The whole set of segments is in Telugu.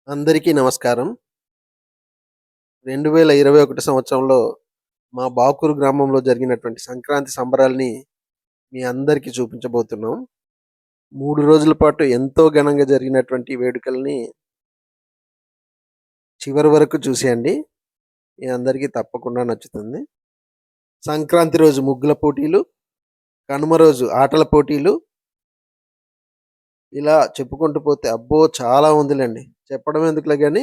అందరికీ నమస్కారం. 2021 సంవత్సరంలో మా బాకూరు గ్రామంలో జరిగినటువంటి సంక్రాంతి సంబరాల్ని మీ అందరికీ చూపించబోతున్నాం. 3 రోజుల పాటు ఎంతో ఘనంగా జరిగినటువంటి వేడుకల్ని చివరి వరకు చూసేయండి. మీ అందరికీ తప్పకుండా నచ్చుతుంది. సంక్రాంతి రోజు ముగ్గుల పోటీలు, కనుమ రోజు ఆటల పోటీలు, ఇలా చెప్పుకుంటూ పోతే అబ్బో! చాలా ఉందిలెండి. చెప్పడం ఎందుకులే గానీ,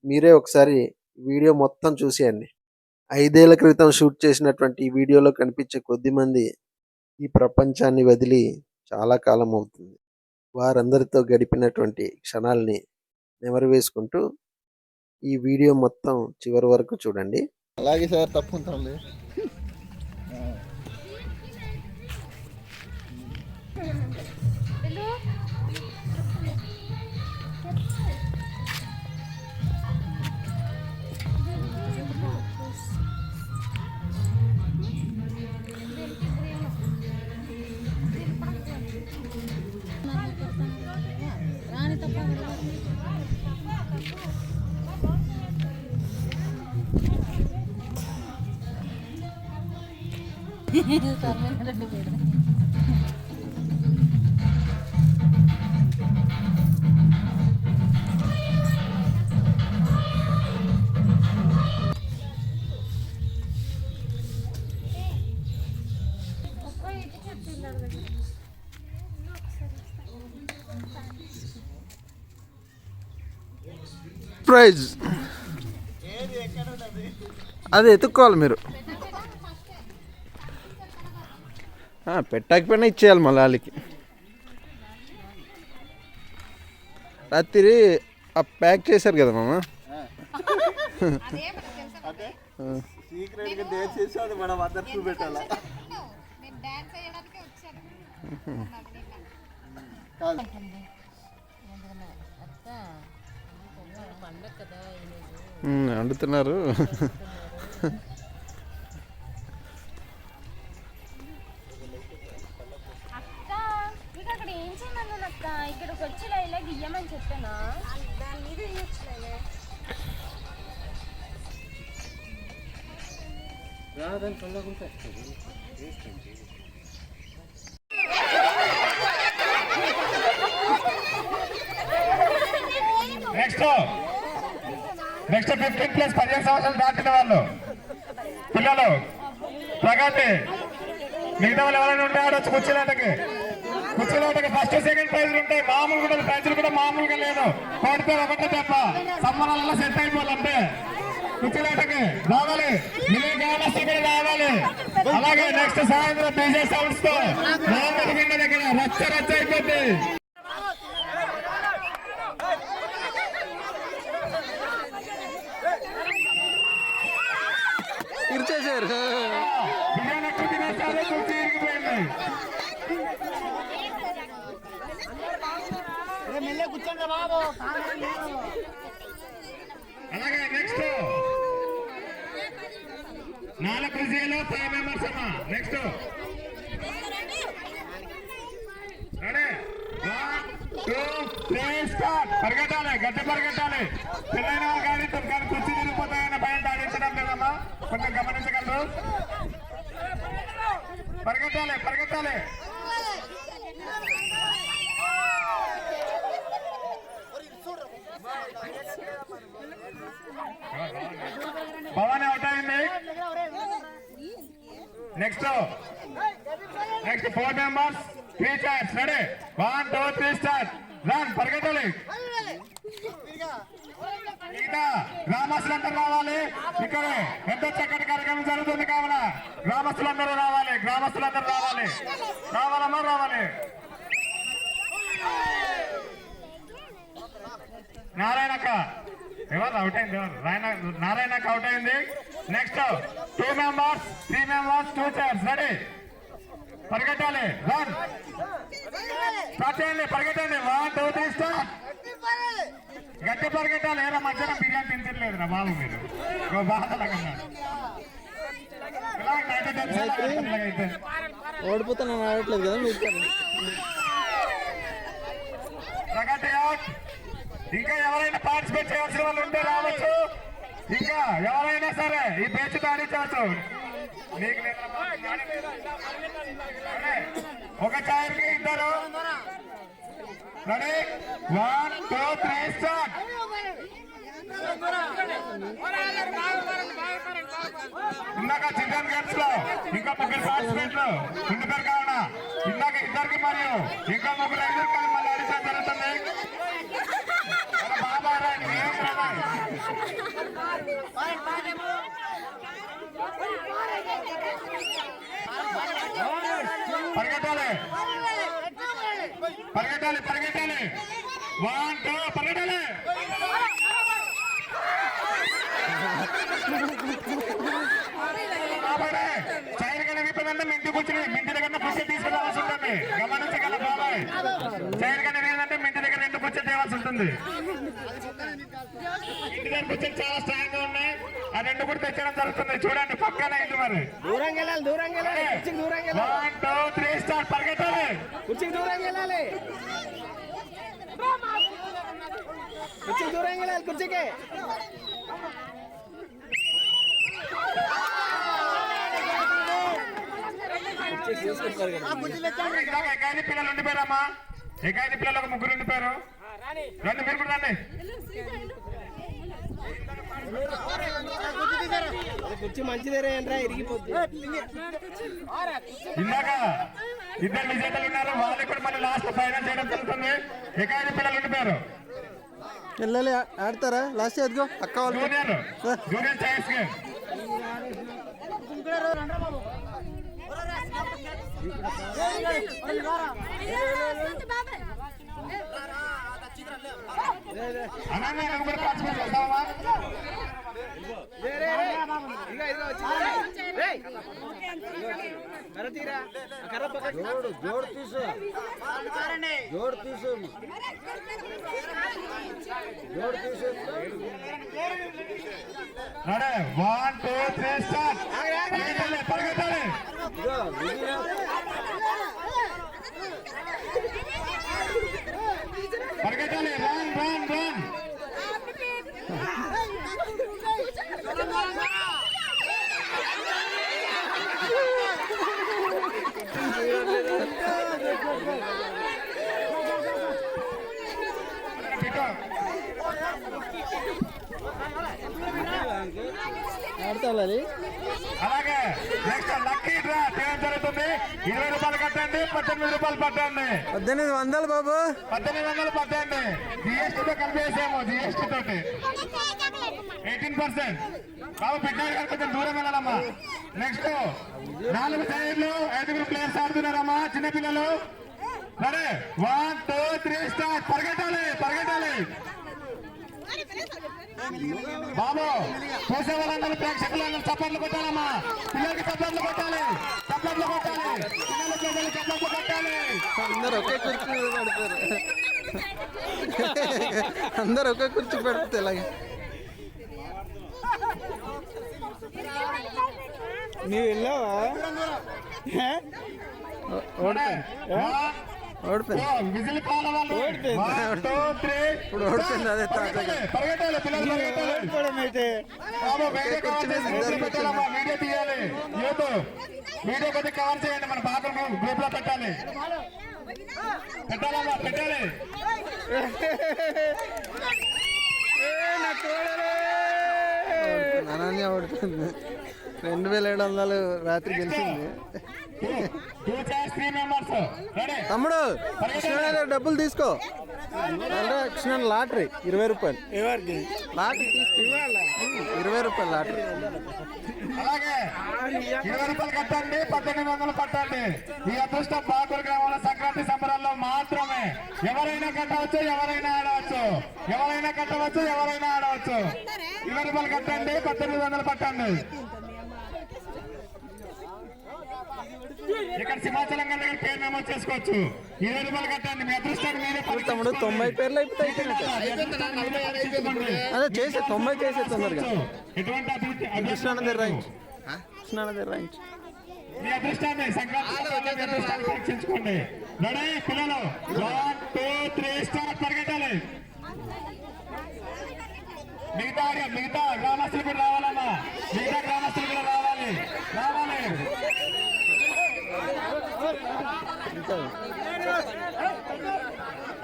మీరే ఒకసారి వీడియో మొత్తం చూసేయండి. 5 ఏళ్ల క్రితం షూట్ చేసినటువంటి ఈ వీడియోలో కనిపించే కొద్దిమంది ఈ ప్రపంచాన్ని వదిలి చాలా కాలం అవుతుంది. వారందరితో గడిపినటువంటి క్షణాల్ని నెమరు వేసుకుంటూ ఈ వీడియో మొత్తం చివరి వరకు చూడండి. అలాగే సార్, తప్పుకుంటాంలే. ప్రైజ్ అది ఎత్తుక్కోవాలి మీరు. పెట్టకపోయినా ఇచ్చేయాలి మళ్ళీ వాళ్ళకి. రాత్రి ప్యాక్ చేశారు కదా మామ. వండుతున్నారు. ఇక్కడికి వచ్చి ఇలా గియ్యమని చెప్పానా? దాని మీద నెక్స్ట్ 15+ 15 సంవత్సరాలు దాటిన వాళ్ళు పిల్లలు ప్రగతి, మిగతా వాళ్ళు ఎవరైనా ఉంటే ఆడొచ్చు. కుర్చీలాటకి ఫస్ట్ సెకండ్ ప్రైజ్లు ఉంటాయి. మామూలుగా ప్రైజ్లు కూడా మామూలుగా లేదు. కొడితే ఒకటే తప్ప సంబరాలలో సెట్ అయిపోవాలంటే కుర్చీలాటకి రావాలి. రావాలి. అలాగే నెక్స్ట్ సాయంత్రం డీజే సౌండ్స్ తో దగ్గర రచ్చ అయిపోద్ది. ఇచ్చేసారు. అలాగే నెక్స్ట్ 4 విజయాలు 5 మెంబర్స్ అమ్మా. నెక్స్ట్ పరిగెట్టాలి, గట్టి పరిగెట్టాలి. పిల్లైన కానీ కుర్చీ తిరిగిపోతాయన్న భయం ఆడించడం లేదమ్మా, కొంచెం గమనించగలరు. పరిగెట్టాలి. భవాని అవుట్ అయింది. Next 4 members 3 charge. Ready 1 2 3 start. Run. పరిగెట్టాలి. మిగతా గ్రామస్తులందరూ రావాలి. ఇక్కడ ఎంతో చక్కటి కార్యక్రమం జరుగుతుంది కావున గ్రామస్తులందరూ రావాలి. రావాలమ్మా, రావాలి. నారాయణక్క ఎవరు అవుట్ అయింది? నారాయణక్క అవుట్ అయింది. Next 2 members 3 members 2 chairs. Ready. పరిగెట్టాలి. రన్. స్టార్ట్ చేయండి. పరిగెట్టండి. 1 2 3 స్టార్ట్. గట్టి పరిగెట్టాలి. ఏదో మధ్యాహ్నం బిర్యానీ తింటలేదు రా బాబు మీరు. ఓడిపోతాను ఆడట్లేదు కదా మీరు. ప్రగతి అవుట్. ఇంకా ఎవరైనా పార్టిసిపేట్ చేయాల్సిన వాళ్ళు ఉంటే రావచ్చు. ఇంకా ఎవరైనా సరే ఈ బెంచ్ ఆడించవచ్చు. నీకు ఒక చైర్కి ఇద్దరు. Ready 1 2 3 start. ఇందాక చిల్డ్రన్ గేమ్స్ లో ఇంకా ముగ్గురు పార్టిసిపేట్లు ఇంటి పేరు కావాలా. ఇందాక ఇద్దరికి మరియు ఇంకా ముగ్గురు ఐదుగురు కలిసి మళ్ళీ ఆడించడం జరుగుతుంది. బాబా పరిగెట్టాలి పరిగెట్టాలి పరిగెట్టాలి. 1 2 పరిగెట్టాలి. చైర్ కన్నా విప్పదంటే మింటి కూర్చుని మింటి దగ్గర పుష్టి తీసుకురావాల్సి ఉంటుంది. గమనించగల బాబాయ్, చైర్ కన్నా లేదంటే మింటి దగ్గర 2 పుష్టి తేవాల్సి ఉంటుంది. ఇంటి దగ్గర పుష్టి చాలా స్ట్రాంగ్ గా ఉన్నాయి. ఆ 2 కూడా తెచ్చడం జరుగుతుంది. చూడండి పక్కన ఇది మరి. 1 2 3 స్టార్ట్. పరిగెట్టాలి. కుర్చీకి ఏకాది పిల్లలు ఉండిపోయారమ్మా. ఏకాది పిల్లలు ఒక ముగ్గురు ఉండిపోయారు. రండి మీరు కూడా రండి. కుర్చీ మంచిదేరా ఇరిగిపోద్ది. ఇందాక ఇద్దరు విజేతలు ఉన్నారు. వాళ్ళకి కూడా మళ్ళీ లాస్ట్ ఫైనల్ చేయడం జరుగుతుంది. ఏకాది పిల్లలు ఉండిపోయారు. వెళ్ళాలి ఆడతారా లాస్ట్ ఎదుగో అక్క వాళ్ళు. Junior chairs game. అనంగా కూడా పార్టిసిపేట్ చేస్తావా? Ready 1 2 3 start. పరిగెత్తాలి పరిగెత్తాలి. పరిగెత్తాలి. Run run run. ఆడతావాలి. అలాగే నెక్స్ట్ లక్కీ డ్రా చేయడం జరుగుతుంది. 20 రూపాయలు కట్టండి, 18 రూపాయలు పట్టండి. 1800 బాబు. 1800 పట్టండి. జిఎస్టీతో కలిపేసాము. జిఎస్టీ తోటి 18%. బాబు పెట్టాలి గారు కొంచెం దూరం వెళ్ళాలమ్మా. నెక్స్ట్ 4 చైర్లు 5 ప్లేయర్స్ ఆడుతున్నారమ్మా. చిన్నపిల్లలు. సరే 1 2 3 స్టార్ట్. పరిగెట్టాలి పరిగెట్టాలి. బాబు చూసే వాళ్ళందరూ ప్రేక్షకులందరూ చప్పట్లు కొట్టాలమ్మా. పిల్లలకి చప్పట్లు కొట్టాలి. చప్పట్లు కొట్టాలి. పిల్లలు చేతులు చప్పట్లు కొట్టాలి. అందరు ఒకే కుర్చీ పెడతారు. అందరు ఒకే కుర్చీ పెడితే ఎలాగే. నీవు వెళ్ళావా? ఓడిపోయింది. విజిల్ కావాలి వాళ్ళు. 1 2 3 ఇప్పుడు ఓడిపోయింది. అదే పరిగెట్టాలి పిల్లలు పరిగెట్టాలి. బాబు వీడియో కవర్ చేసి పెట్టాలమ్మా. వీడియో తీయాలి. యూత్ వీడియో కొద్దిగా కవర్ చేయండి. మన బాగా గ్రూప్ లో పెట్టాలి. పెట్టాలమ్మా పెట్టాలి. అనన్య ఓడిపోయింది. 2700 రాత్రి గెలిచింది. 2 chairs 3 members. తమ్ముడు కృష్ణ డబ్బులు తీసుకో. కృష్ణ లాటరీ 20 రూపాయలు. లాటరీ 20 రూపాయలు లాటరీ. అలాగే 20 రూపాయలు కట్టండి, 1800 పట్టండి. ఈ అదృష్టం బాకూరు గ్రామంలో సంక్రాంతి సంబరాల్లో మాత్రమే. ఎవరైనా కట్టవచ్చు, ఎవరైనా ఆడవచ్చు. ఎవరైనా కట్టవచ్చు, ఎవరైనా ఆడవచ్చు. 20 రూపాయలు కట్టండి, 1800 పట్టండి. ఇక్కడ సింహాచలం గారి దగ్గర పేరు నమోదు చేసుకోవచ్చు. 20 రూపాయలు కట్టండి. మీ అదృష్టాన్ని మీరే తమ్ముడు 90 పేర్లు అయిపోతాయి. అదే చేసే 90 చేసే తొందరగా. ఎటువంటి కృష్ణానంద రాయించు. కృష్ణానంద రాయించు. మీ అదృష్టాన్ని సంక్రాంతి పరీక్షించుకోండి. రెడీ పిల్లలు 1 2 3 స్టార్ట్. పరిగెట్టాలి. మిగతా గ్రామస్తులు కూడా రావాలమ్మా. మిగతా గ్రామస్తులు కూడా రావాలి.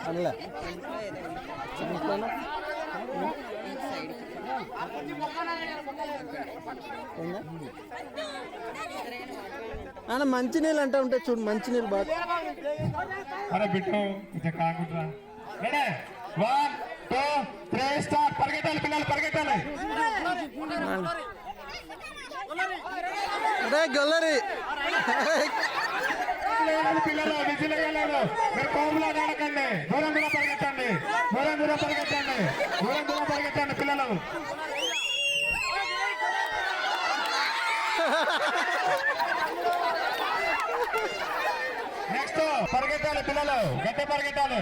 అనలే అన్న మంచినీళ్ళు అంటే ఉంటాయి చూడు, మంచినీళ్ళు బాగా. అరే బిట్టు కొంచెం కాకుంటురా. Ready 1 2 3 start. పరిగెట్టాలి పిల్లలు, పరిగెట్టాలి. అరే గొల్లరి పిల్లలు విజిల్ వేయలేదు. మీరు కోములో ఆడకండి. దూరం పరిగెత్తండి. దూరం పరిగెత్తండి పిల్లలు. నెక్స్ట్ పరిగెత్తాలి పిల్లలు, గట్టి పరిగెత్తాలి.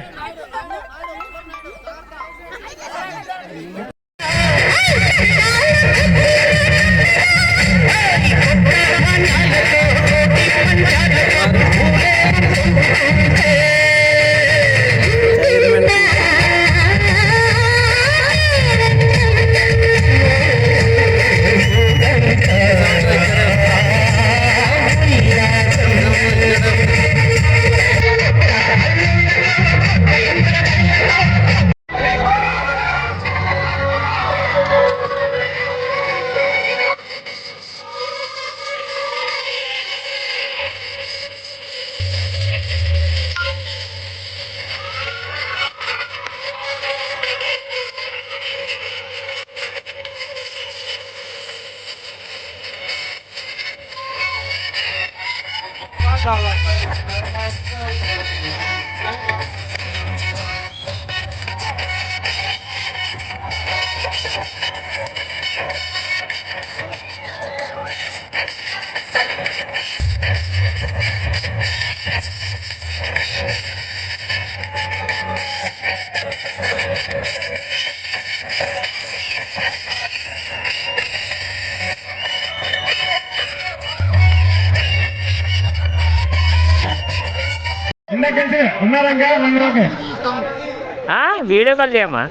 వీడియో కాల్ చేయమ్మా.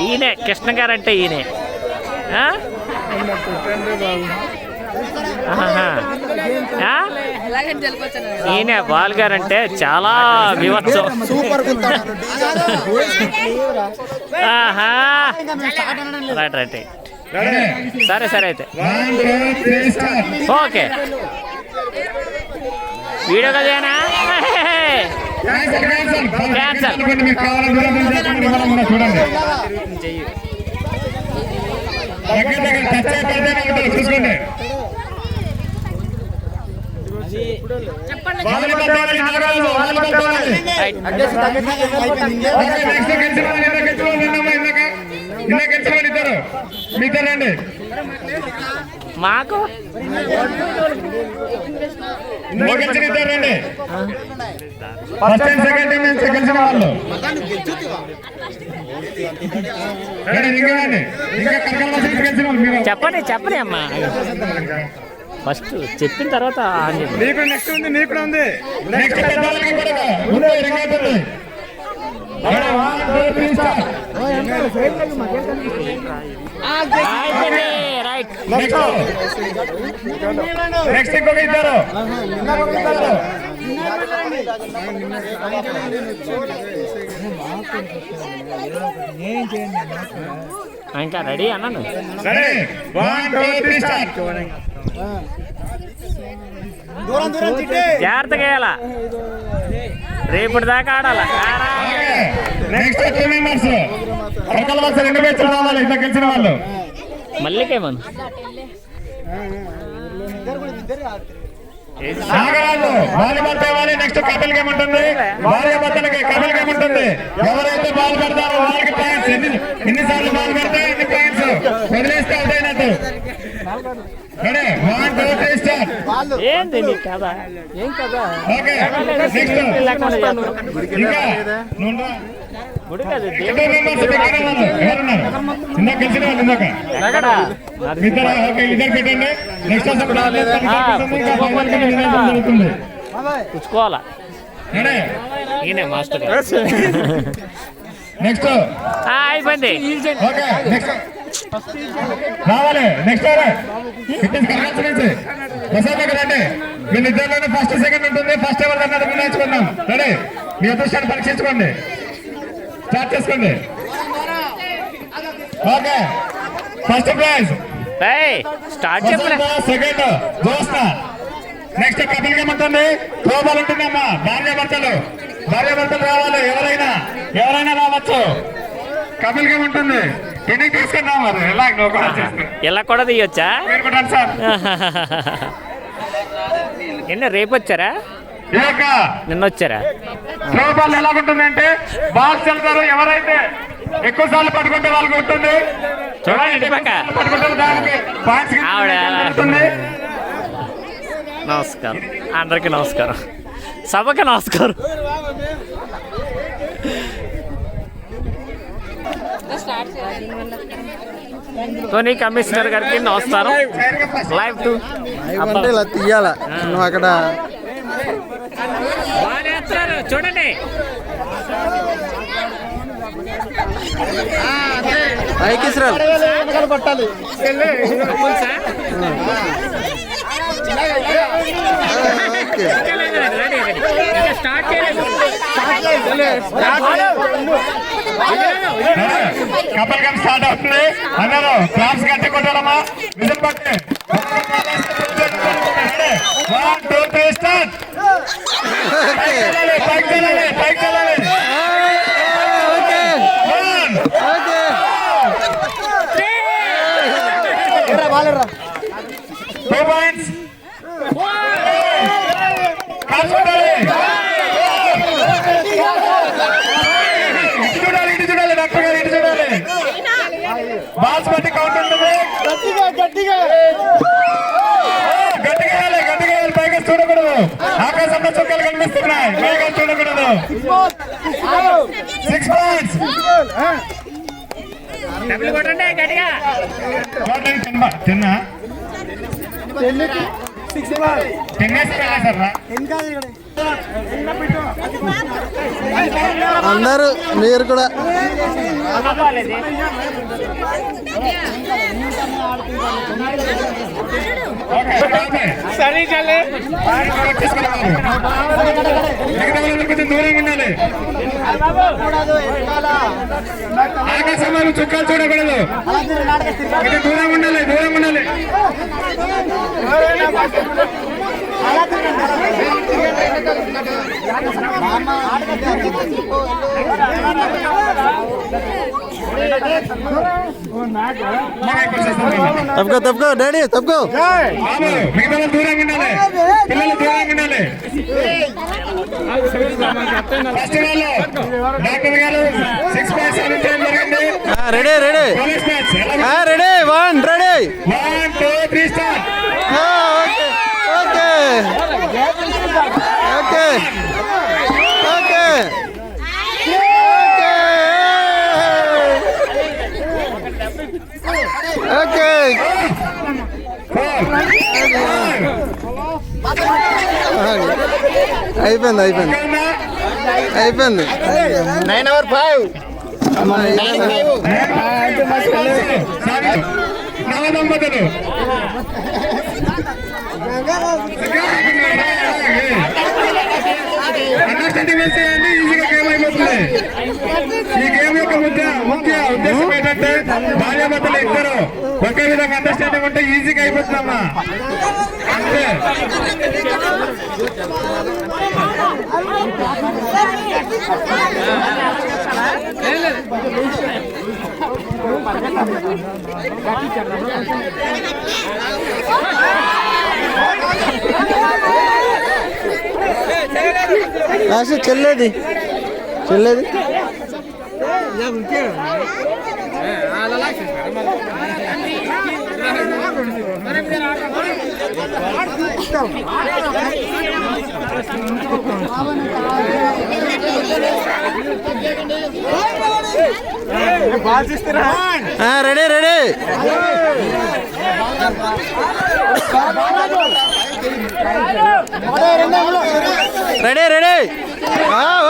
ఈయనే కృష్ణ గారు అంటే ఈయనే. ఈయనే బాల్ గారు అంటే చాలా వివత్సం. రైట్ రైట్ సరే అయితే ఓకే. వీడియో కాల్ చేయనా? చూసుకోండి. మీతరండి మాకు ఇద్దరండి. ఫస్ట్ అండ్ సెకండ్ గెలిచిన వాళ్ళు చెప్పండి అమ్మా. ఫస్ట్ చెప్పిన తర్వాత నెక్స్ట్ ఉంది. నెక్స్ట్ ఇంకొక ఇద్దరు. ఇంకా రెడీ అన్నాను. జాగ్రత్తగా వేయాలా, రేపటి దాకా ఆడాలా. నెక్స్ట్ 2 మెంబర్స్ రెండు మ్యాచ్లు రావాలి. ఇంత గెలిచిన వాళ్ళు మల్లికేమను నాగరాజు వాలీబాల్ తేవాలి. నెక్స్ట్ కపిల్ గేమ్ ఉంటుంది. భార్య భర్తలకి కపిల్ గేమ్ ఉంటుంది. ఎవరైతే బాల్ పెడతారో వాళ్ళకి పాయింట్స్. ఎన్నిసార్లు బాల్ పెడితే ఎన్ని పాయింట్స్, వదిలేస్తే అవుట్ అయినట్టు. Ready 1 2 3 start. ఏంది నీ కదా ఏం కదా. ఓకే నెక్స్ట్ ఇంకా గుడి కాదు ఇందాక గెలిచిన వాళ్ళు ఇందాక ఇద్దరు పెట్టండి. నెక్స్ట్ జరుగుతుంది. పుచ్చుకోవాలా ఈయనే మాస్టర్. నెక్స్ట్ అయిపోయింది. ఓకే నెక్స్ట్ రావాలి. నెక్స్ట్ ప్రసాద్ దగ్గర రండి. వీళ్ళిద్దరిలోనే ఫస్ట్ సెకండ్ ఉంటుంది. ఫస్ట్ ఎవరు అన్నది నిర్ణయించుకుందాం. రెడీ? మీ అదృష్టాన్ని పరీక్షించుకోండి. స్టార్ట్ చేసుకోండి. ఓకే ఫస్ట్ ప్రైజ్ స్టార్ట్ చెప్పలే. సెకండ్ దోస్త. నెక్స్ట్ కపిల్ గేమ్ ఉంటుంది. త్రోబాల్ ఉంటుందమ్మా. భార్యాభర్తలు రావాలి. ఎవరైనా రావచ్చు. కపిల్ గేమ్ ఉంటుంది. ఎన్ని తీసుకున్నాం మరి ఎలా ఇలా కూడా తీయొచ్చా? మీరు కూడా సార్ ఎన్న రేపు వచ్చారా? నిన్న వచ్చారా? త్రో బాల్ ఎలాగుంటుంది అంటే బాల్స్ వెళ్తారు. ఎవరైతే ఎక్కువ సార్లు పట్టుకుంటే వాళ్ళకి ఉంటుంది. చూడండి పట్టుకుంటారు దానికి పాయింట్స్ ఉంటుంది. నమస్కారం అందరికి నమస్కారం. సభకి నమస్కారం. తోని కమిషనర్ గారికి నమస్కారం. లైవ్ టు అంటే ఇలా తీయాల నువ్వు అక్కడ చూడండి. పైకి పట్టాలి. స్టార్ట్ చేయలేదు. కపల్ గేమ్ స్టార్ట్ అవుతుంది. అందరూ క్లాప్స్ గట్టి కొట్టాలమ్మా. విజిల్ పట్టి 1 2 3 స్టార్ట్. పైకి వెళ్ళాలి. 2 పాయింట్స్. ఇటు చూడాలి డాక్టర్ గారు. ఇటు చూడాలి. బాల్స్ బట్టి కౌంట్ ఉంటుంది. గట్టిగా వేయాలి. పైగా చూడకూడదు. ఆకాశంలో చుక్కలు కనిపిస్తున్నాయి. పైగా చూడకూడదు. 6 పాయింట్స్. తిన్నా అందరూ మీరు కూడా సరే చల్లే. కొంచెం దూరంగా ఉండాలి. ఆకాశంలో చుక్కలు చూడకూడదు. కొంచెం దూరంగా ఉండాలి. తప్పుకో డాడీ తప్పుకో. మిగతా దూరంగా ఉండాలి. పిల్లలు దూరంగా ఉండాలి. ఫస్ట్ వాళ్ళు డాక్టర్ గారు 6 పాయింట్స్ సాధించడం జరిగింది. Ready 1 ready 1 2 3 start. ఓకే అయిపోయింది 9/5. నవదంపతులు అండర్స్టాండింగ్ వేసేయండి. ఈజీగా గేమ్ అయిపోతుంది. ఈ గేమ్ యొక్క ముఖ్య ఉద్దేశం ఏంటంటే భార్యాభర్తలు ఇద్దరు ఒకే విధంగా అండర్స్టాండింగ్ ఉంటే ఈజీగా అయిపోతుందమ్మా. అంతే. చెల్లేది రెడీ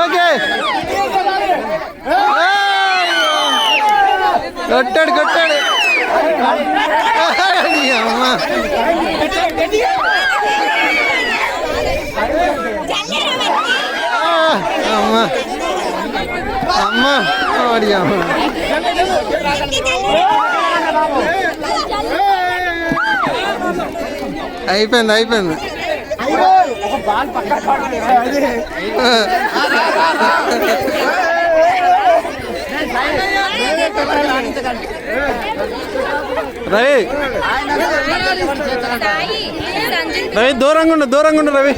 ఓకే కొట్టాడు కొట్టాడు నీ అమ్మ అమ్మ అమ్మ వాడి అమ్మ అయిపోయింది అయిపోయింది రవి రవి దూరంగా ఉండు Ravi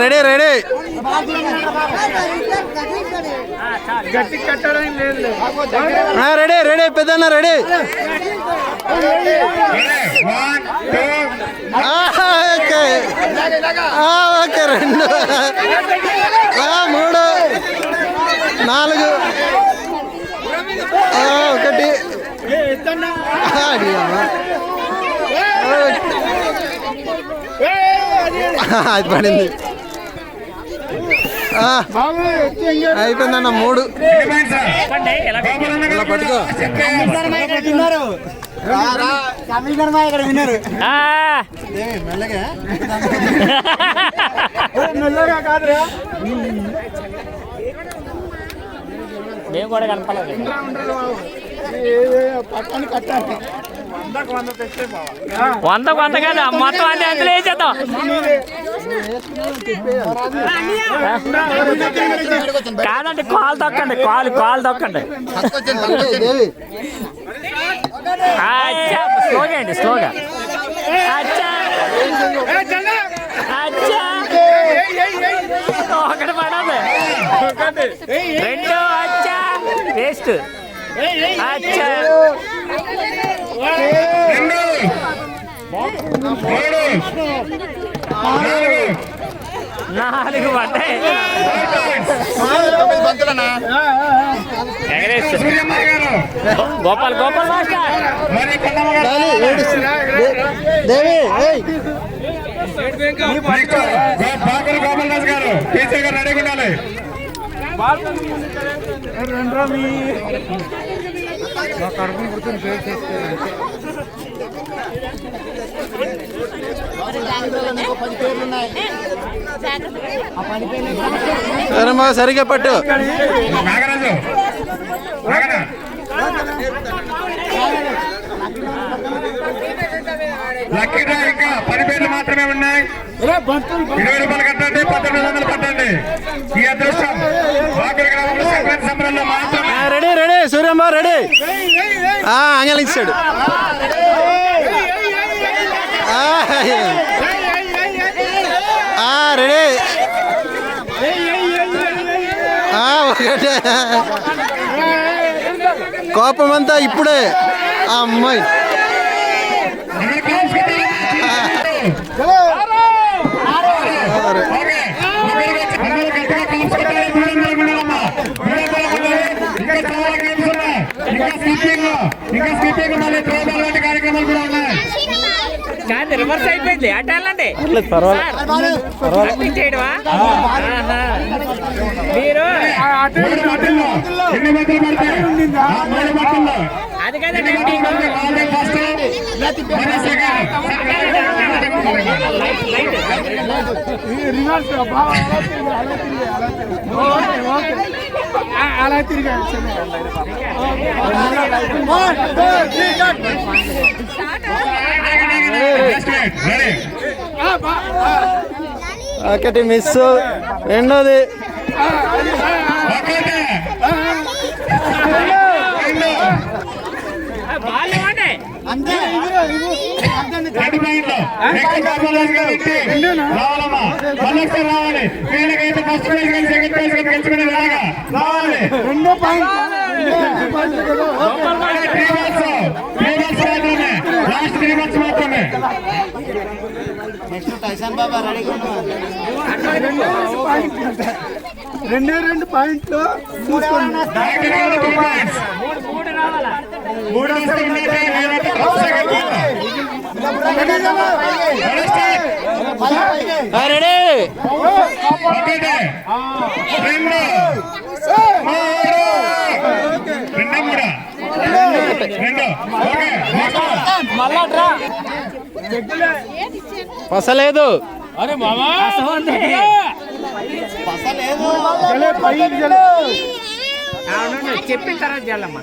ready ready ready ready పెద్దన్న రెడీ ఓకే ఓకే 2 3 4 1 అది పడింది అయిపోయిందన్న 3 ఇలా పట్టుకో మేము కూడా కనపడలేదు. వందకు 100 కాదు మొత్తం అన్ని అందులో వేసేద్దాం. కాదండి కాలు తొక్కండి కాలు తొక్కండి. స్లోగా అండి స్లోగా. ఒకటి పడదు 2 అచ్చా వేస్ట్. అచ్చా 4 పడ్డాయి. గోపాల్ మాస్టర్ దేవి గోపాల్ దాస్ గారు టీచర్ గారు రెడీగా ఉండాలి. సరే మా సరిగ్గా పట్టు. నాగరాజు లక్కీ డ్రా ఇంకా 10 పేర్లు మాత్రమే ఉన్నాయి. 20 రూపాయలు కట్టండి, 1900 కట్టండి. ఈ అదృష్టం వాకర్ గ్రామంలో సంక్రాంతి సంబరంలో మాత్రమే. Ready ready Suryamma ready. అంగలించాడు రెడీ. ఒకటే కోపం అంతా ఇప్పుడే. అమ్మాయి కార్యక్రమాలు కూడా ఉన్నాయి. కాదు రివర్స్ అయిపోయింది. అటు వెళ్ళండి. చేయడమా మీరు అది కదండి. అలా తిరిగా ఒకటి మిస్, రెండోది రావాలి. వీళ్ళకైతే ఫస్ట్ ప్రైజ్ కానీ సెకండ్ ప్రైజ్ కానీ గెలుచుకునే లాగా రావాలి. 2 పాయింట్ లాస్ట్ 3 మంత్స్ మాత్రమే. రెండే 2 పాయింట్లు చూసుకోండి. మూడు వస్తే ఉన్నట్టే, లేదంటే ఫస్ట్ సెకండ్ రెడీ ఒకటి 2 ఓకే పసలేదు చెప్పిన తర్వాత చేయాలమ్మా.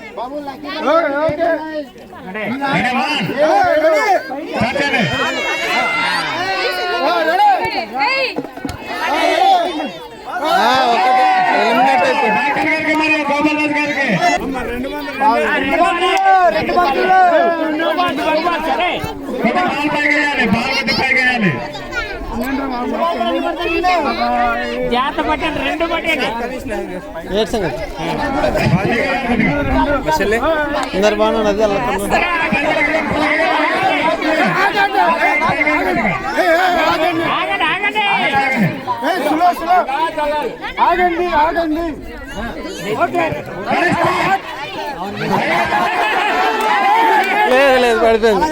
గోపాలరాజు గారికి బాల్ పైకి వేయాలి. జాగ్రత్త పట్టండి, 2 పట్టండి. అందరు బాగున్నది ఆగండి ఆగండి. లేదు లేదు పడిపోయింది.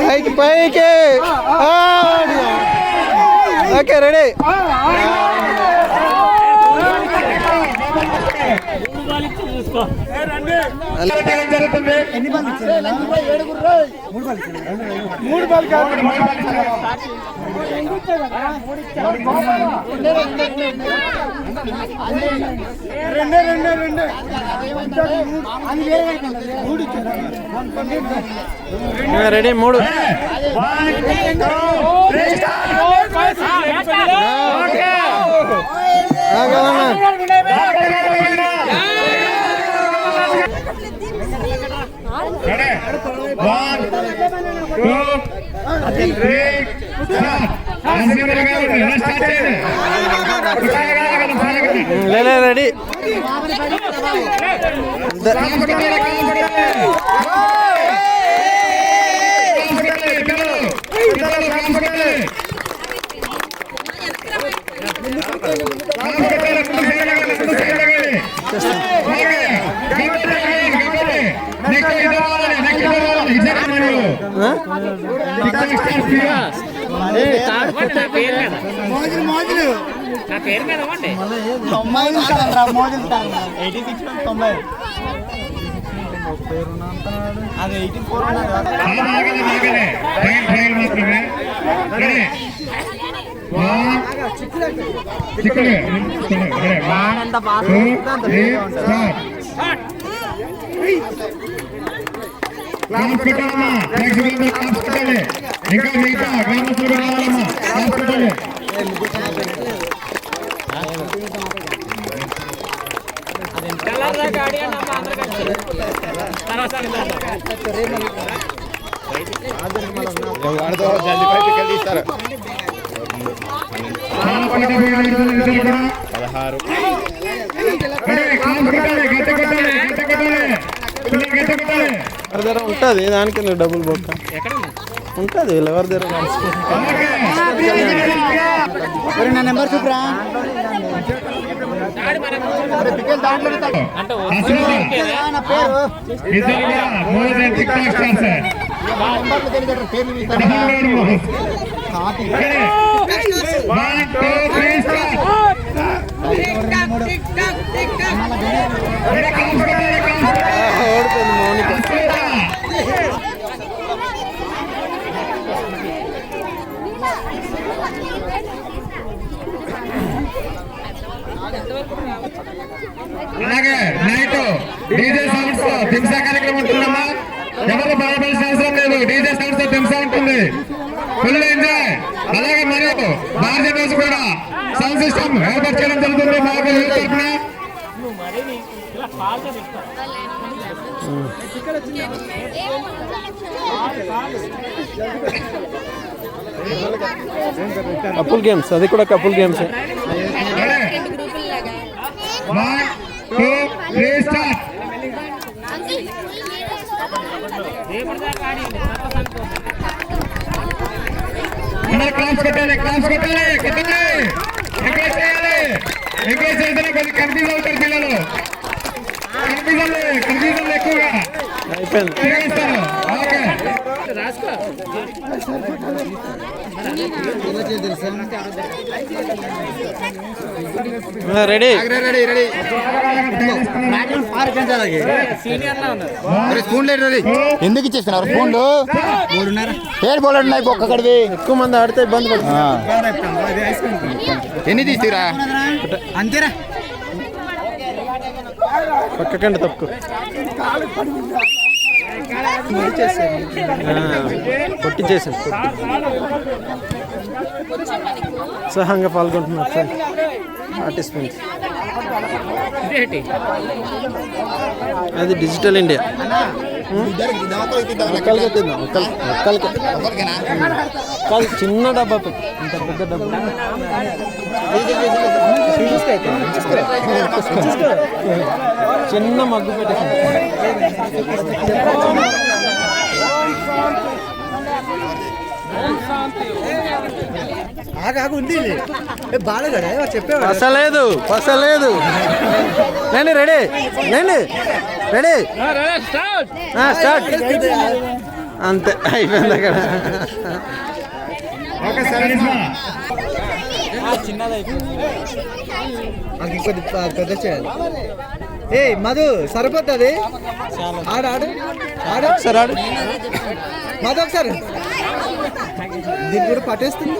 పైకి పైకి. Okay ready. మూడు బాల్ కాదు. రెండే రెడీ 3. రెడీ. నా పేరు మీద ఇవ్వండి. 'క్లాస్ పెట్టాలమ్మా, క్లాస్ పెట్టాలి. ఇంకా మిగతా గ్రామస్తులు రావాలమ్మా, క్లాస్ పెట్టాలి. ఉంటుంది దానికి డబ్బులు పోతా ఉంటుంది ఎవరి దగ్గర. నా నెంబర్ చూపురా. ఓడిపోయింది మౌనిక. అలాగే నైట్ డీజే సౌండ్స్ తో దింసా కార్యక్రమం ఉంటుందమ్మా. ఎవరు బాధపడాల్సిన అవసరం లేదు. డీజే సౌండ్స్ తో దింసా ఉంటుంది. Full enjoy. అలాగే మరియు భారతీయ రోజు కూడా సౌండ్ సిస్టమ్ ఏర్పాటు చేయడం జరుగుతుంది. మాకు తరఫున కపుల్ గేమ్స్, అది కూడా కపుల్ గేమ్స్. 1 2 3 స్టార్ట్. క్లాప్స్ కొట్టాలి, క్లాప్స్ కొట్టాలి, కొట్టాలి. ఎంకరేజ్ చేయాలి. ఎంకరేజ్ చేస్తేనే కొద్దిగా కన్ఫ్యూజ్ అవుతారు పిల్లలు. కన్ఫ్యూజన్ ఎక్కువగా తిరిగిస్తారు. ఓకే రెడీ స్పూన్ లేదు ఎందుకు ఇచ్చేస్తున్నారు స్పూన్లు? ఏడు బోర్డు ఉన్నాయి ఒక్కడివి. ఎక్కువ మంది ఆడితే ఇబ్బంది పడుతుంది. ఎన్ని తీసిరా? అంతేరా పక్కకండి తప్పుకు కొట్టించేసాను. ఉత్సాహంగా పాల్గొంటున్నారు సార్ పార్టిసిపెంట్స్. అది డిజిటల్ ఇండియా. ఒక్కరికే తిందాం, ఒక్కరికే కాదు, చిన్న డబ్బా పెట్టు, ఇంత పెద్ద డబ్బా చిన్న మగ్గు పెట్టేసాను. పసలేదు పసలేదు. నేను రెడీ, నేను రెడీ. స్టార్ట్. అంతే అయిపోయింది అక్కడ. ఓకే సరే ఇంకొద్ది పెద్ద చేయాలి. ఏ మధు సరిపోతుంది. ఆడు ఆడు ఆడు ఒకసారి ఆడు మధు ఒకసారి. దీన్ని కూడా పట్టేస్తుంది.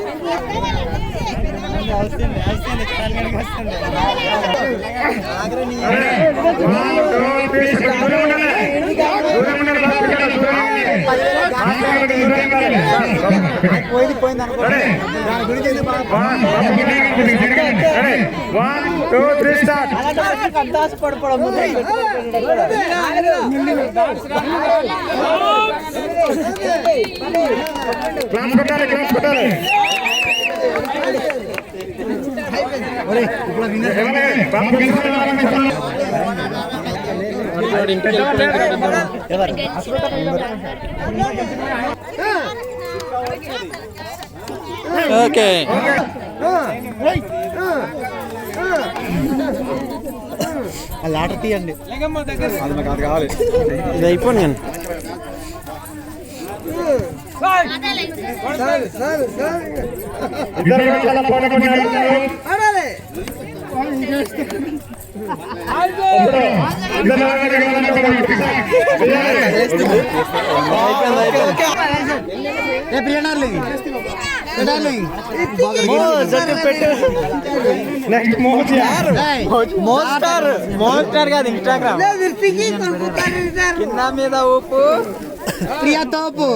పోయింది అనుకో. ఓకే లాటర్ తీయండి. అది కావాలి. ఇది అయిపోయింది కానీ మోస్టార్ కాదు, ఇన్స్టాగ్రామ్ కింద మీద ఊపు ప్రియా తోపు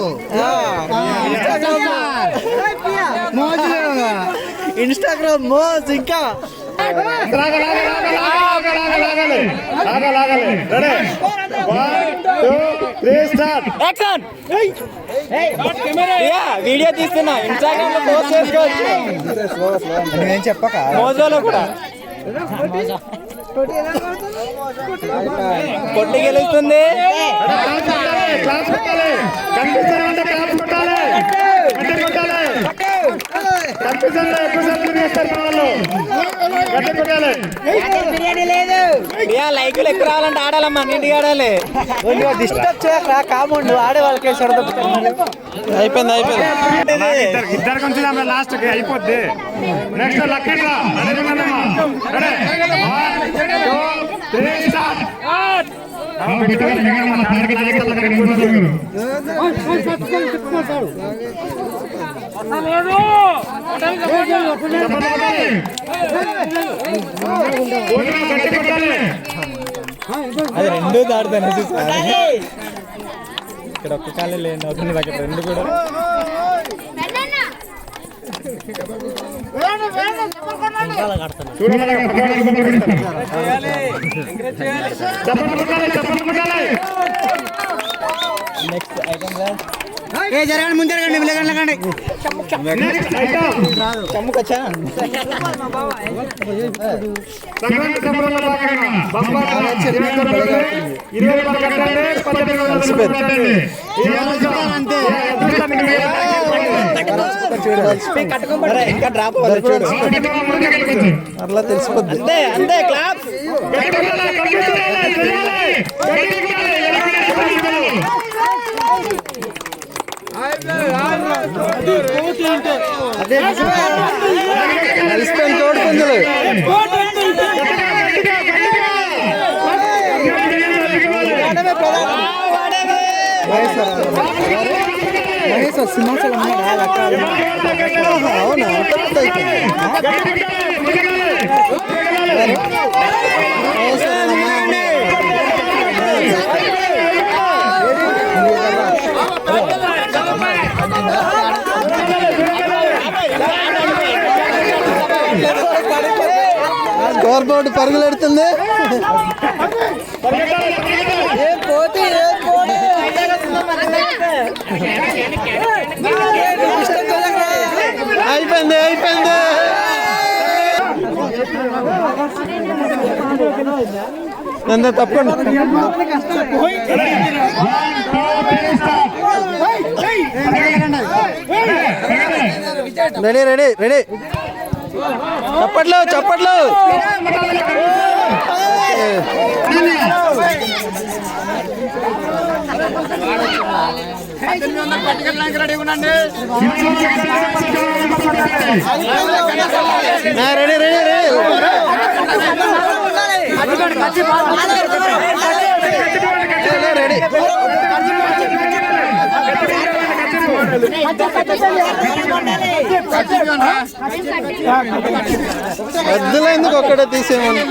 ఇన్స్టాగ్రామ్ మోజ్. ఇంకా వీడియో తీస్తున్నా, ఇన్స్టాగ్రామ్ లో పోస్ట్ చేసుకోవచ్చు. నేను చెప్పక మోజోలో కూడా కొట్టి గెలుస్తుంది. లైకులు ఎక్కువ రావాలంటే ఆడాలమ్మా, నీటిగా ఆడాలి. డిస్టర్బ్ చేయక కామండు ఆడే వాళ్ళకి అయిపోయింది అయిపోయింది. ఇద్దరు కొంచెం లాస్ట్ అయిపోద్ది. నెక్స్ట్ లక్కీగా అది రెండు దాడుతాను. ఇక్కడ ఒక్క కాలే లేని అవుతుంది అక్కడ రెండు కూడా. నెక్స్ట్ ఐటమ్ జరగండి ముందు జరగండి వెళ్ళగండి సంక్రాంతి సంబరాల్లో భాగంగా బొమ్మలాట 20 రూపాయలు కట్టండి, 18 కట్టండి. ఈ అంతే అట్లా తెలిసిపోద్ది. అంతే క్లాప్ కలిసిపోయిన తోడు పుంజులు. మహేశ్వర్ సింహాచలం అవునా స్కోర్ బోర్డు పరుగులెడుతుంది. అయిపోయింది అయిపోయింది. నన్ను తప్పండి. Ready ready ready. చప్పట్లు చప్పట్లు. Ready ready ready. రెడీ. పెద్దలో ఎందుకు ఒక్కడే తీసేమని.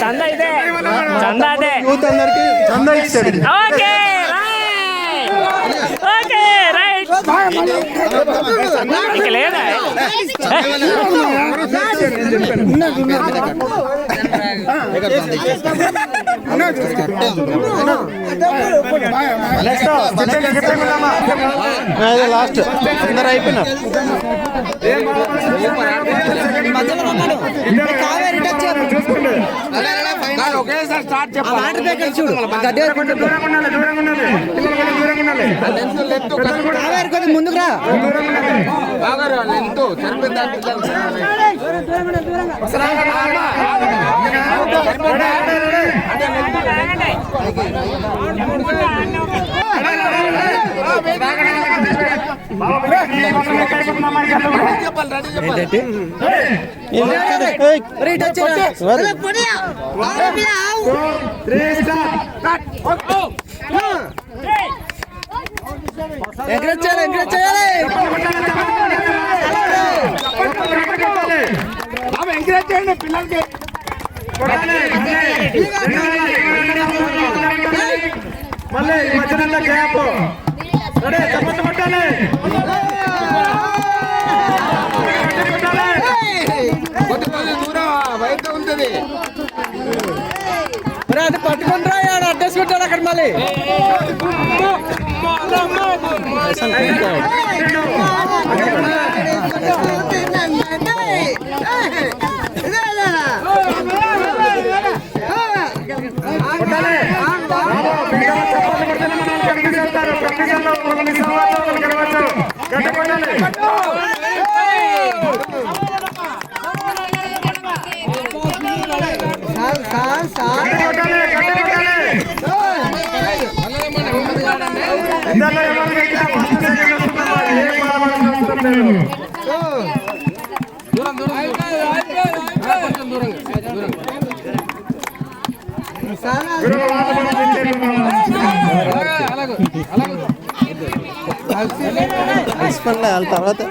చందా ఇదే చందా అదే యూత్ అందరికి చందా ఇచ్చాడు. Okay okay right. ఇంకా లేదా లాస్ట్ అందరు అయిపోయినారు. ఒకేసారి స్టార్ట్ చెప్పాలి. చూడు ముందుకు రా. ఎంకరేజ్ చేయాలి ఎంకరేజ్ చేయాలి ఎంకరేజ్ చేయండి పిల్లలకి. మళ్ళీ ఈ మధ్యలో గ్యాప్ రెడీ చప్పట్లు కొట్టాలి. అది పట్టుకుని రా అడ్రస్ పెట్టాలి అక్కడ మళ్ళీ. తర్వాత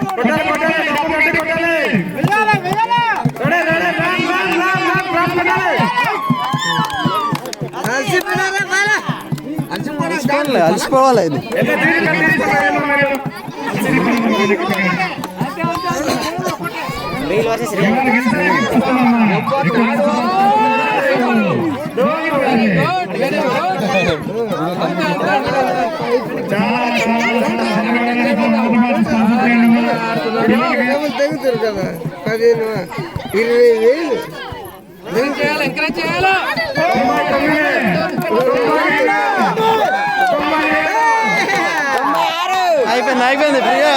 అలసిపోవాలి ఇది. తెగుతారు కదా 15,000 ఎంకరేజ్ చేయాలి. అయిపోయింది ప్రియా.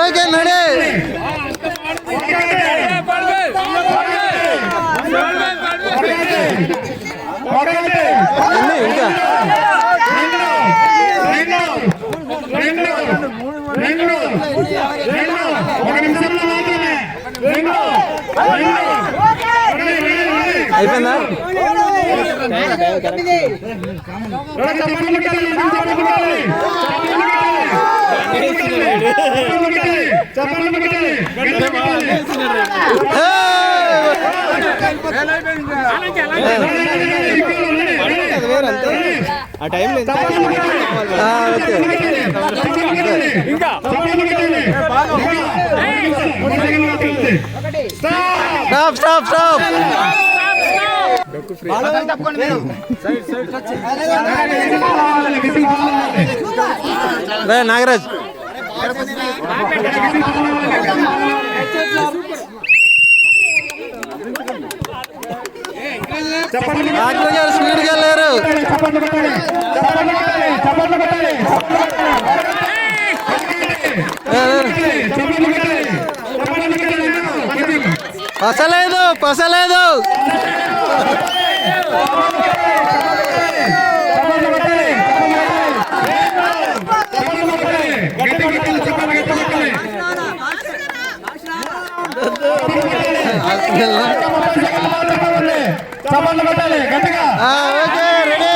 ఓకే నడే ఇంకా అయిపోయిందా? ఆ టైంలో stop stop stop. Nagaraj doctor గారు స్పీడ్గా లేరు. పసలేదు పసలేదు. Okay ready.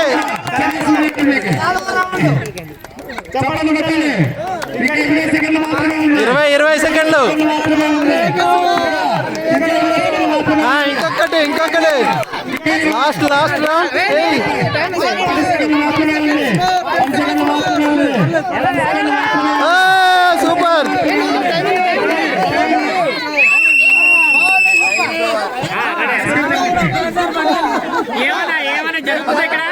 20 సెకండ్లు. ఇంకొకటి లాస్ట్ రౌండ్. సూపర్. ఏమైనా జరుగుతుంది ఇక్కడ.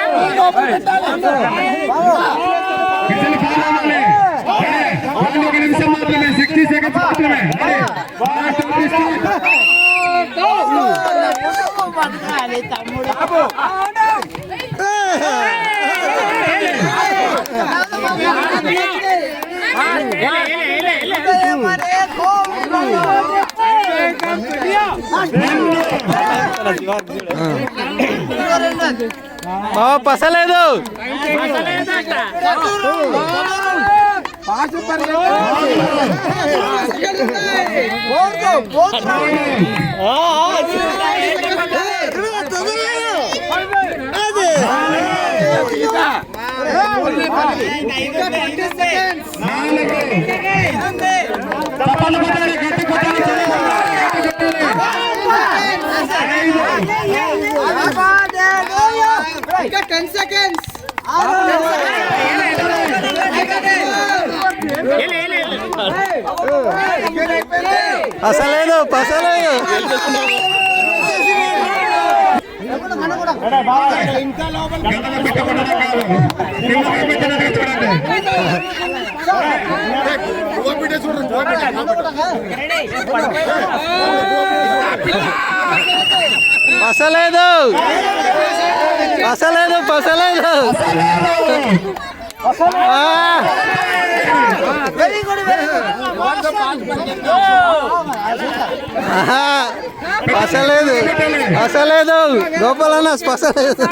పసలేదు. ఇంకా 10 seconds. పసలేదు పసలేదు. పసలేదు పసలేదు పసలేదు. పసలేదు పసలేదు గోపాలన్న పసలేదు.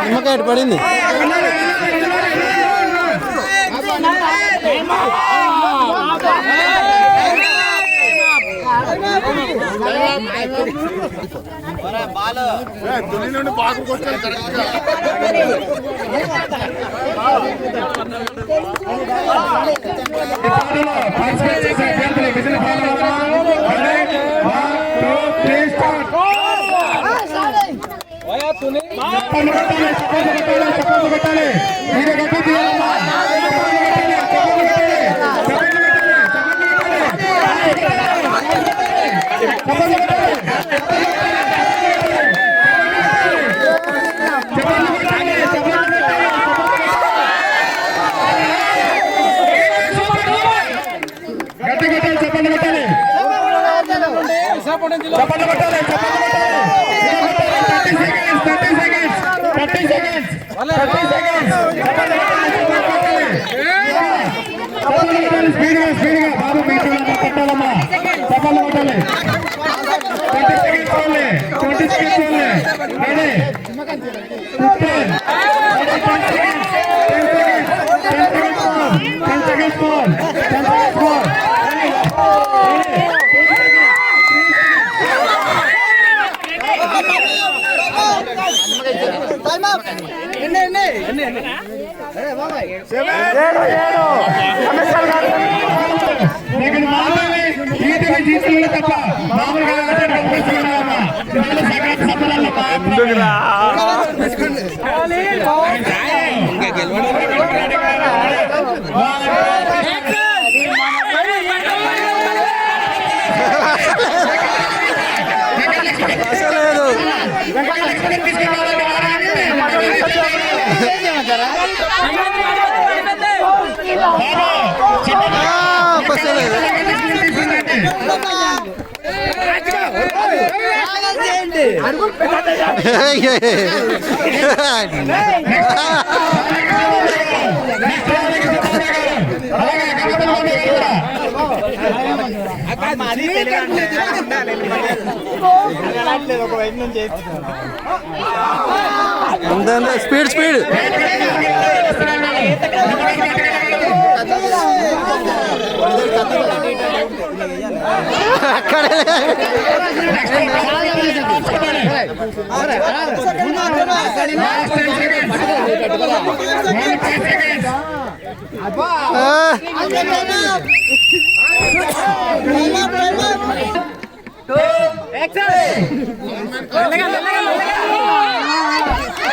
నిమ్మకాయ పడింది. స్పీడ్ స్పీడ్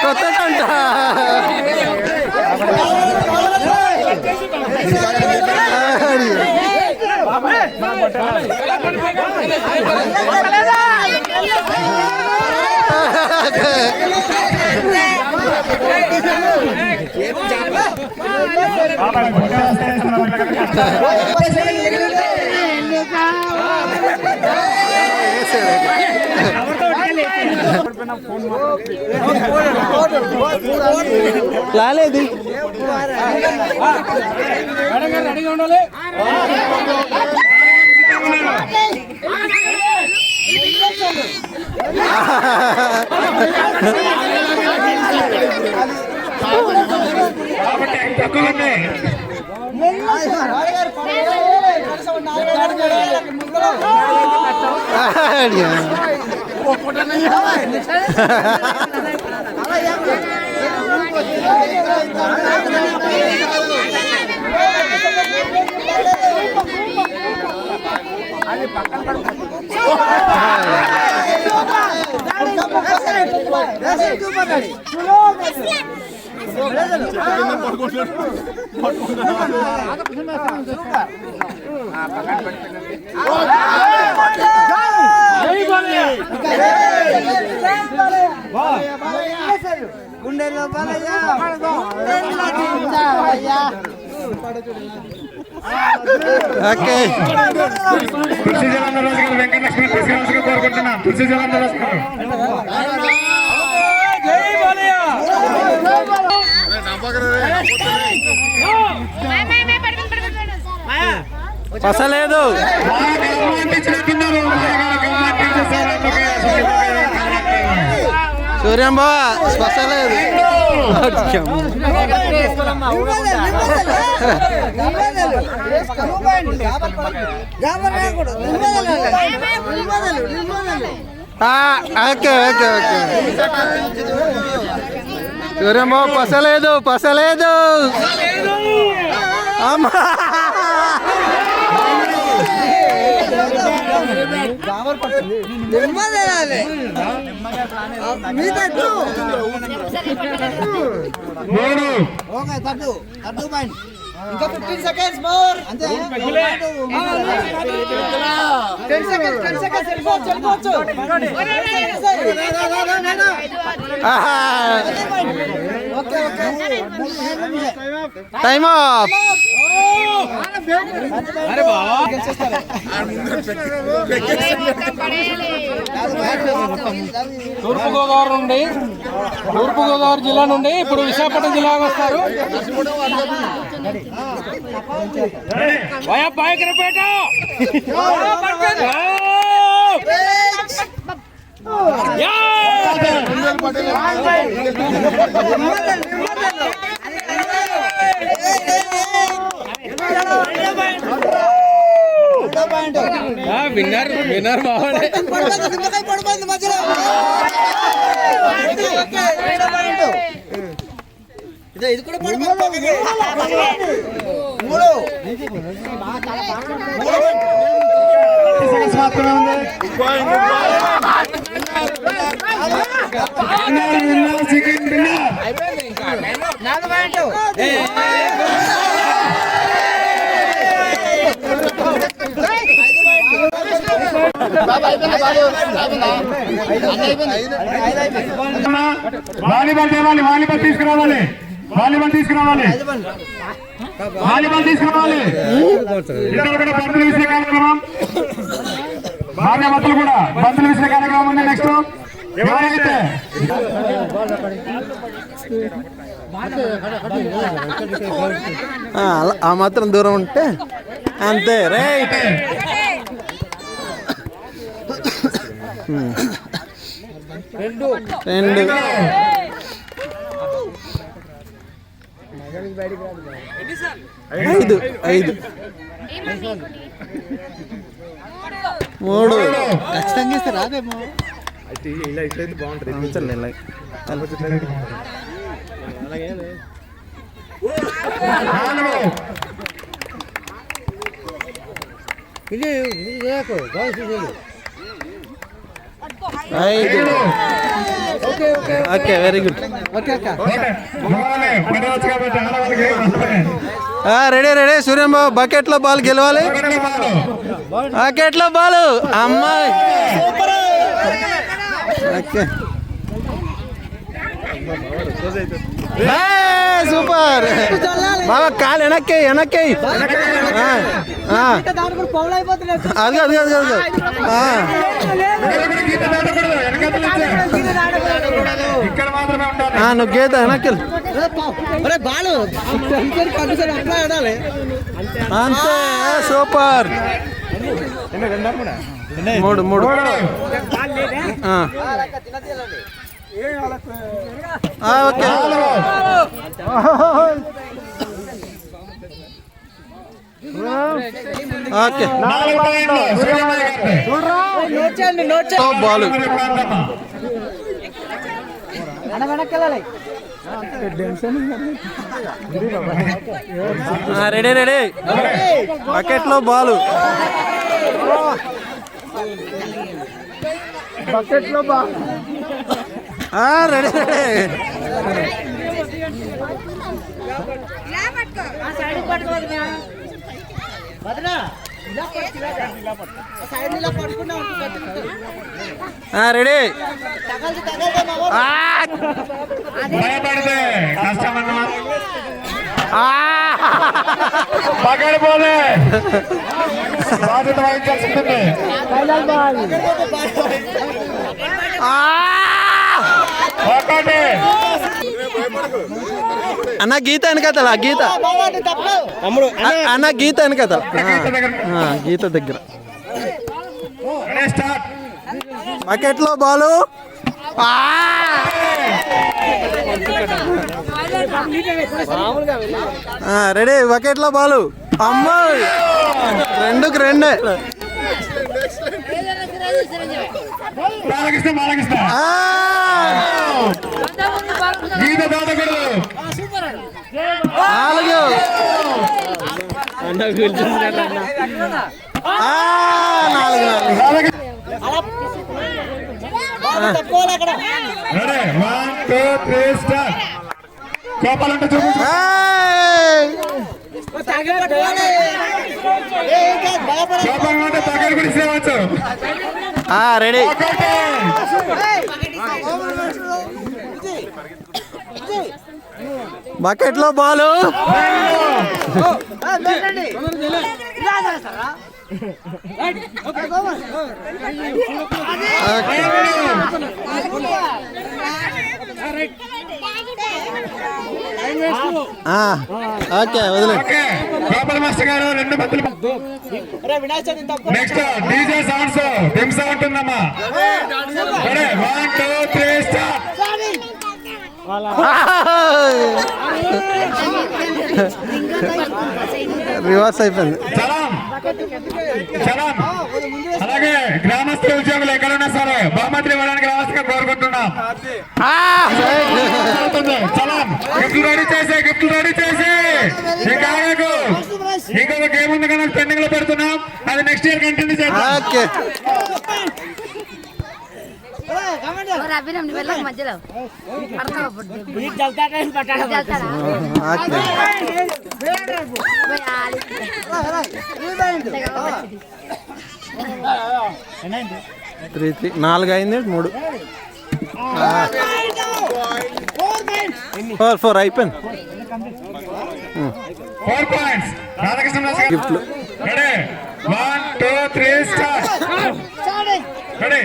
కొత్త రాలేదు రెడీగా ఉండాలి. కాబట్టి తక్కువ ఉన్నాయి. గుండెల్లో ఓకే తులసి జలంధర్ రాజు గారు వెంకటలక్ష్మి తీసుకురావాల్సిందిగా కోరుకుంటున్నాం. తులసి జలంధర్ రాజు గారు పసలేదు సూర్యం బావ పసలేదు ఓకే ఓకే ఓకే సూర్యం బావ పసలేదు పసలేదు అమ్మా ఇంకా 15 seconds more అంతే 10 seconds వెళ్ళిపోవచ్చు ఓకే టైమ్ ఆఫ్ అరే బావా తూర్పుగోదావరి జిల్లా నుండి ఇప్పుడు విశాఖపట్నం జిల్లాకు వస్తారు. బాయకరపేట విన్నర్ బాగుంది. ఇది కూడా వాలీబాల్ తేవాలి. వాలీబాల్ తీసుకురావాలి. వాలీబాల్ తీసుకురావాలి. వాలీబాల్ తీసుకురావాలి. ఇద్దరు కూడా బంతులు విసిరే కార్యక్రమం. భార్య భర్తలు కూడా బంతులు విసిరే కార్యక్రమం ఉంది. నెక్స్ట్ ఎవరైతే ఆ మాత్రం దూరం ఉంటే అంతే రైట్. రెండు 5 3 ఖచ్చితంగా ఇస్తే రాదేమో. ఇలా అయితే బాగుంటుంది. ఇది 5 okay very good. Ready Suryam బాబు బకెట్ లో బాల్ గెలవాలి. బకెట్ లో బాల్ అమ్మాయి ఓకే సూపర్ బాబా కాలు వెనక్కి వెనక్కి అది అది అది అది గీత దాటకూడదు, వెనకాతల నుంచే. ఇక్కడ మాత్రమే ఉండాలి. నువ్వు గీత వెనక్కి అంతే సూపర్ మూడు మూడు ఓకే ఓకే 4 పాయింట్లు సూర్యమణి గారికి. బాలు రెడీ రెడీ బకెట్లో బాలు బకెట్లో బాల్ రెడీ రెడీ రెడీ భయపడితే కష్టమన్నా పగడిపోలే బాధ్యత వహించాల్సి ఉంటుంది. ఒకటి అన్న గీత వెనకతల గీత అన్న గీత వెనకతల గీత దగ్గర స్టార్ట్. బకెట్లో బాలు రెడీ బకెట్లో బాలు అమ్మో రెండుకి రెండే బాలకృష్ణ బాలకృష్ణ గీత దాటకూడదు. 4 రెడీ 1 2 3 స్టార్ట్. కోపాలంటే చూపించు. కోపం అంటే పగలు కూడా సేవచ్చు. రెడీ బకెట్లో బాలు ఓకే వదిలే. ఓకే గోపాల్ మాస్టర్ గారు 2 బంతులు. నెక్స్ట్ డీజే సౌండ్స్ హింస ఉంటుందమ్మా. Ready 1 2 3 start. రివర్స్ అయిపోయింది. చలం చలం. అలాగే గ్రామస్తుల ఉద్యోగులు ఎక్కడున్నా సరే బహుమతులు ఇవ్వడానికి రావాల్సిందిగా కోరుకుంటున్నాం. చలం గిఫ్ట్లు రెడీ చేసి గిఫ్ట్లు రెడీ చేసి ఇంకా ఇంకొక గేమ్ ఉంది కదా పెండింగ్ లో పెడుతున్నాం. అది నెక్స్ట్ ఇయర్ కంటిన్యూ చేద్దాం. ఓకే మధ్యలో త్రీ 4 అయింది 3 4 అయిపోయింది. 4 పాయింట్స్ రాధాకృష్ణ గిఫ్ట్లు రెడీ 1 2 3 స్టార్ట్. రెడీ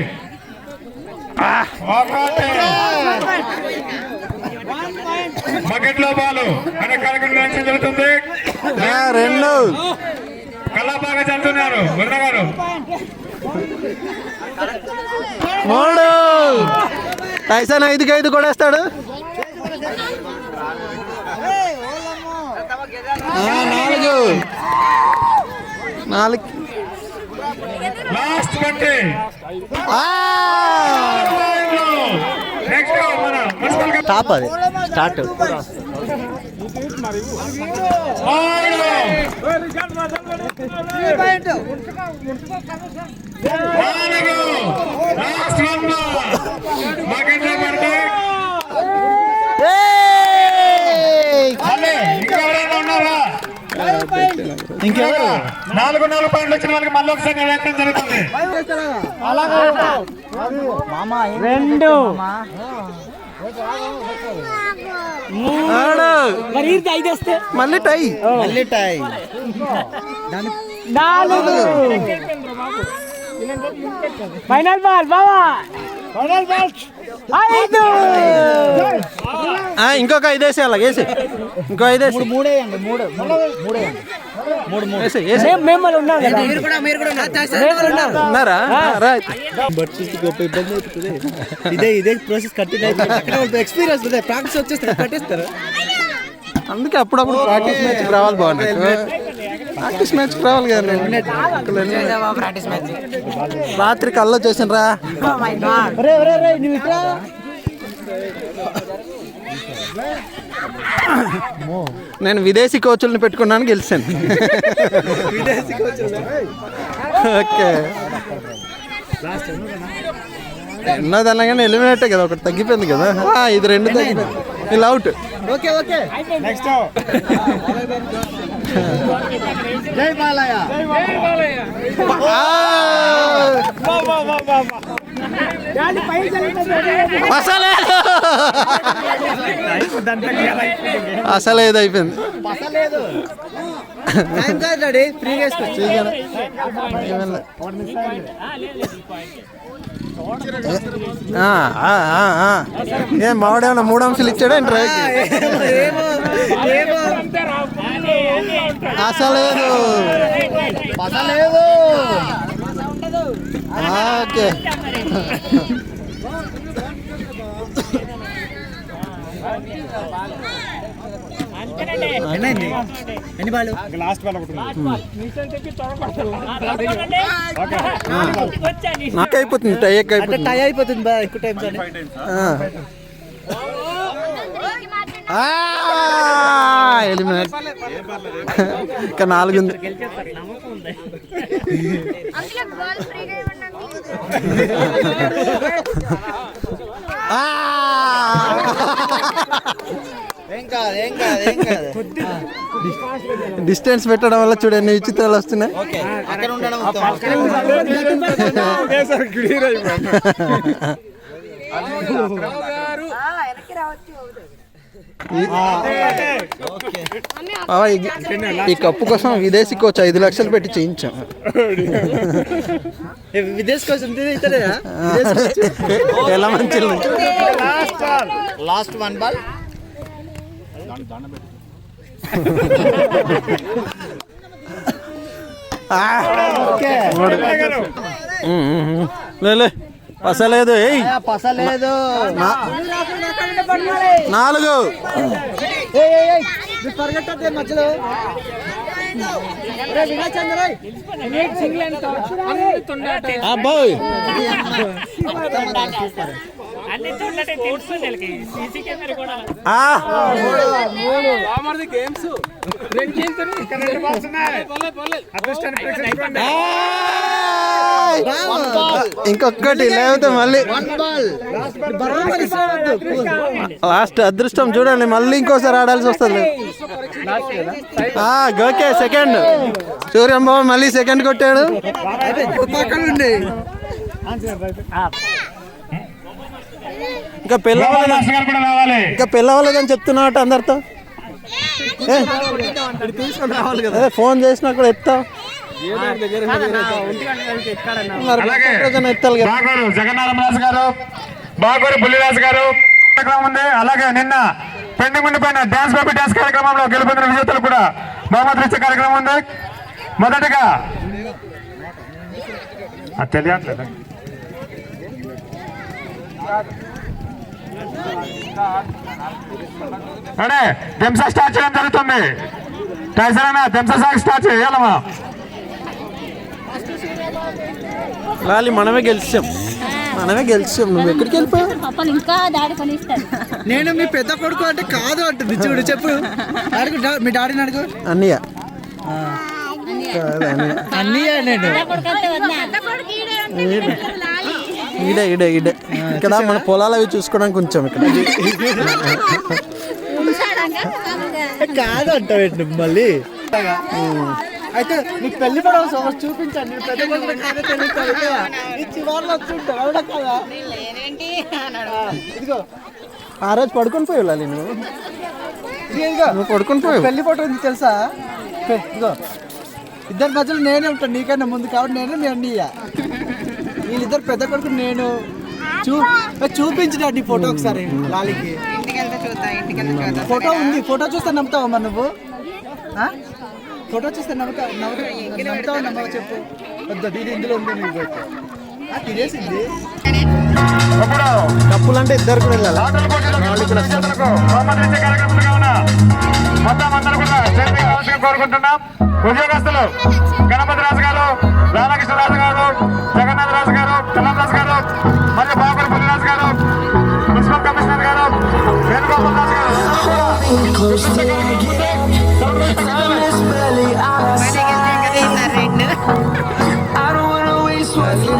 బకెట్ లో బాలు అనే కార్యక్రమం జరుగుతుంది. 2 కల్లా బాగా చదువుతున్నారు వరుణ గారు. 3 టైసన్ 5కి 5 కొడేస్తాడు. 4 లాస్ట్ బట్టి నెక్స్ట్ మన మున్సిపల్ టాప్ అది స్టార్ట్. లాస్ట్ వన్ బకెట్ లో పడితే ఇంకా ఎవరైనా ఉన్నారా? ఇంకెవరు 4 పాయింట్లు వచ్చిన వాళ్ళకి మళ్ళీ ఒకసారి నివేదించడం జరుగుతుంది. 2 మరి ఐదేస్తే మళ్ళీ టై. మళ్ళీ టై. 4 ఫైనల్ బాల్ బావా. Final ball 5. ఇంకొక 5 వేసి అలాగే వేసి. ఇంకో 5 వేసి. 3 వేయండి. 3 మేము ఉన్నాం కదా. ఉన్నారా? ఇదే ప్రాసెస్ కంటిన్యూ అయిపోయింది. ఎక్స్పీరియన్స్ ప్రాక్టీస్ వచ్చేస్తే కట్టేస్తారు. అందుకే అప్పుడప్పుడు ప్రాక్టీస్ మ్యాచ్ రావాలి. బాగుంటుంది ప్రాక్టీస్ మ్యాచ్ రావాలి కదా. రాత్రి కల్లో చేసినరా. నేను విదేశీ కోచ్లను పెట్టుకున్నాను, గెలిచాను. ఓకే, ఎన్నోదన్నా కానీ ఎలిమినేటే కదా, ఒకటి తగ్గిపోయింది కదా. ఇది 2 తగ్గిపోయింది. వీళ్ళు అవుట్. ఓకే ఓకే నెక్స్ట్ జై బాలయ్య. అసలు ఏదో అయిపోయింది. ఫ్రీగా ఏం మావాడేమన్నా 3 అంశాలు ఇచ్చాడా ఏంటి? అసలేదు. ఓకే, ఎన్ని బాలు? లాస్ట్ బాల్ ఒకటి నాకు అయిపోతుంది. టై అయిపోతుంది. టై అయిపోతుంది బా. ఎక్కువ టైం ఎలిమినేట్. ఇంకా 4 ఉంది. అందులో బాల్ ఫ్రీగా ఇవ్వండి. డిస్టెన్స్ పెట్టడం వల్ల చూడండి విచిత్రాలు వస్తున్నాయి. ఈ కప్పు కోసం విదేశీ కోచ్ 5 లక్షలు పెట్టి చేయించాం. విదేశ్ కోసం ఎలా మంచి లాస్ట్ 1 బాల్. పసలేదు. పసలేదు. 4. పరిగెట్టద్దే మధ్యలో. అబ్బాయి ఇంకొకటి లేకపోతే మళ్ళీ లాస్ట్ అదృష్టం చూడండి, మళ్ళీ ఇంకోసారి ఆడాల్సి వస్తుంది. Okay, second. సూర్యం బాబు మళ్ళీ సెకండ్ కొట్టాడు. ఇంకా పెళ్ళవలేదని చెప్తున్నావు అందరితో. తీసుకొని రావాలి కదా, ఫోన్ చేసినా కూడా ఎత్తావు. జగన్నాథరాజు గారు, బాగూరు బుల్లిరాజు గారు కార్యక్రమం ఉంది. అలాగే నిన్న పెండింగ్ ఉండిపోయిన డాన్స్ బాబీ డాన్స్ కార్యక్రమంలో గెలుపొందిన విజేతలు కూడా బహుమతులు ఇచ్చే కార్యక్రమం ఉంది. మొదటగా తెలియట్లేదు. అడే దింసా స్టార్ట్ చేయడం జరుగుతుంది. టైసరైనా దింసా స్టార్ట్ చేయాలమ్మా. లాలి మనమే గెలిచాం. నువ్వు ఎక్కడికి వెళ్ళిపోయావు? ఇంకా డాడీ కొనిస్తాడు. నేను మీ పెద్ద కొడుకు అంటే కాదు అంటుంది. చూడు చెప్పు, అడుగు మీ డాడీని అడుగు. అన్నయ్య నేను ఈడే ఇక్కడ మన పొలాలు అవి చూసుకోవడానికి కొంచెం ఇక్కడ కాదు అంటావు మళ్ళీ. అయితే నీకు పెళ్లి పడవ చూపించండి. పెద్ద చివాళ్ళు వచ్చి ఉంటారు అవునా కదా? ఇదిగో ఆ రోజు పడుకొని పోయి వెళ్ళాలి నువ్వు. నువ్వు పడుకొని పోయి పెళ్లి ఫోటో ఉంది తెలుసా? ఇదిగో ఇద్దరి మధ్యలో నేనే ఉంటాను, నీకన్నా ముందు కాబట్టి నేనే మీ అన్నయ్య. వీళ్ళిద్దరు పెద్ద కొడుకు నేను. చూపించిన నీ ఫోటో ఒకసారి లాలికి. ఫోటో ఉంది, ఫోటో చూస్తే నమ్ముతావా మరి నువ్వు? ఫోటో చూస్తే నమ్ముతావా నమ్మవా చెప్పు. వద్ద దీని ఇందులో ఉంది, నువ్వు తినేసింది. కప్పులు అంటే ఇద్దరు కూడా వెళ్ళాలి. మొత్తం అందరూ కూడా కోరుకుంటున్నాం. ఉద్యోగస్తులు గణపతి రాజు గారు, రామకృష్ణ రాజు గారు, జగన్నాథ్ రాజు గారు, చలం రాజు గారు, మరియు బాబుల పుల్లిరాజు గారు, మున్సిపల్ కమిషనర్ గారు, వేణుగోపాల్ రాజు గారు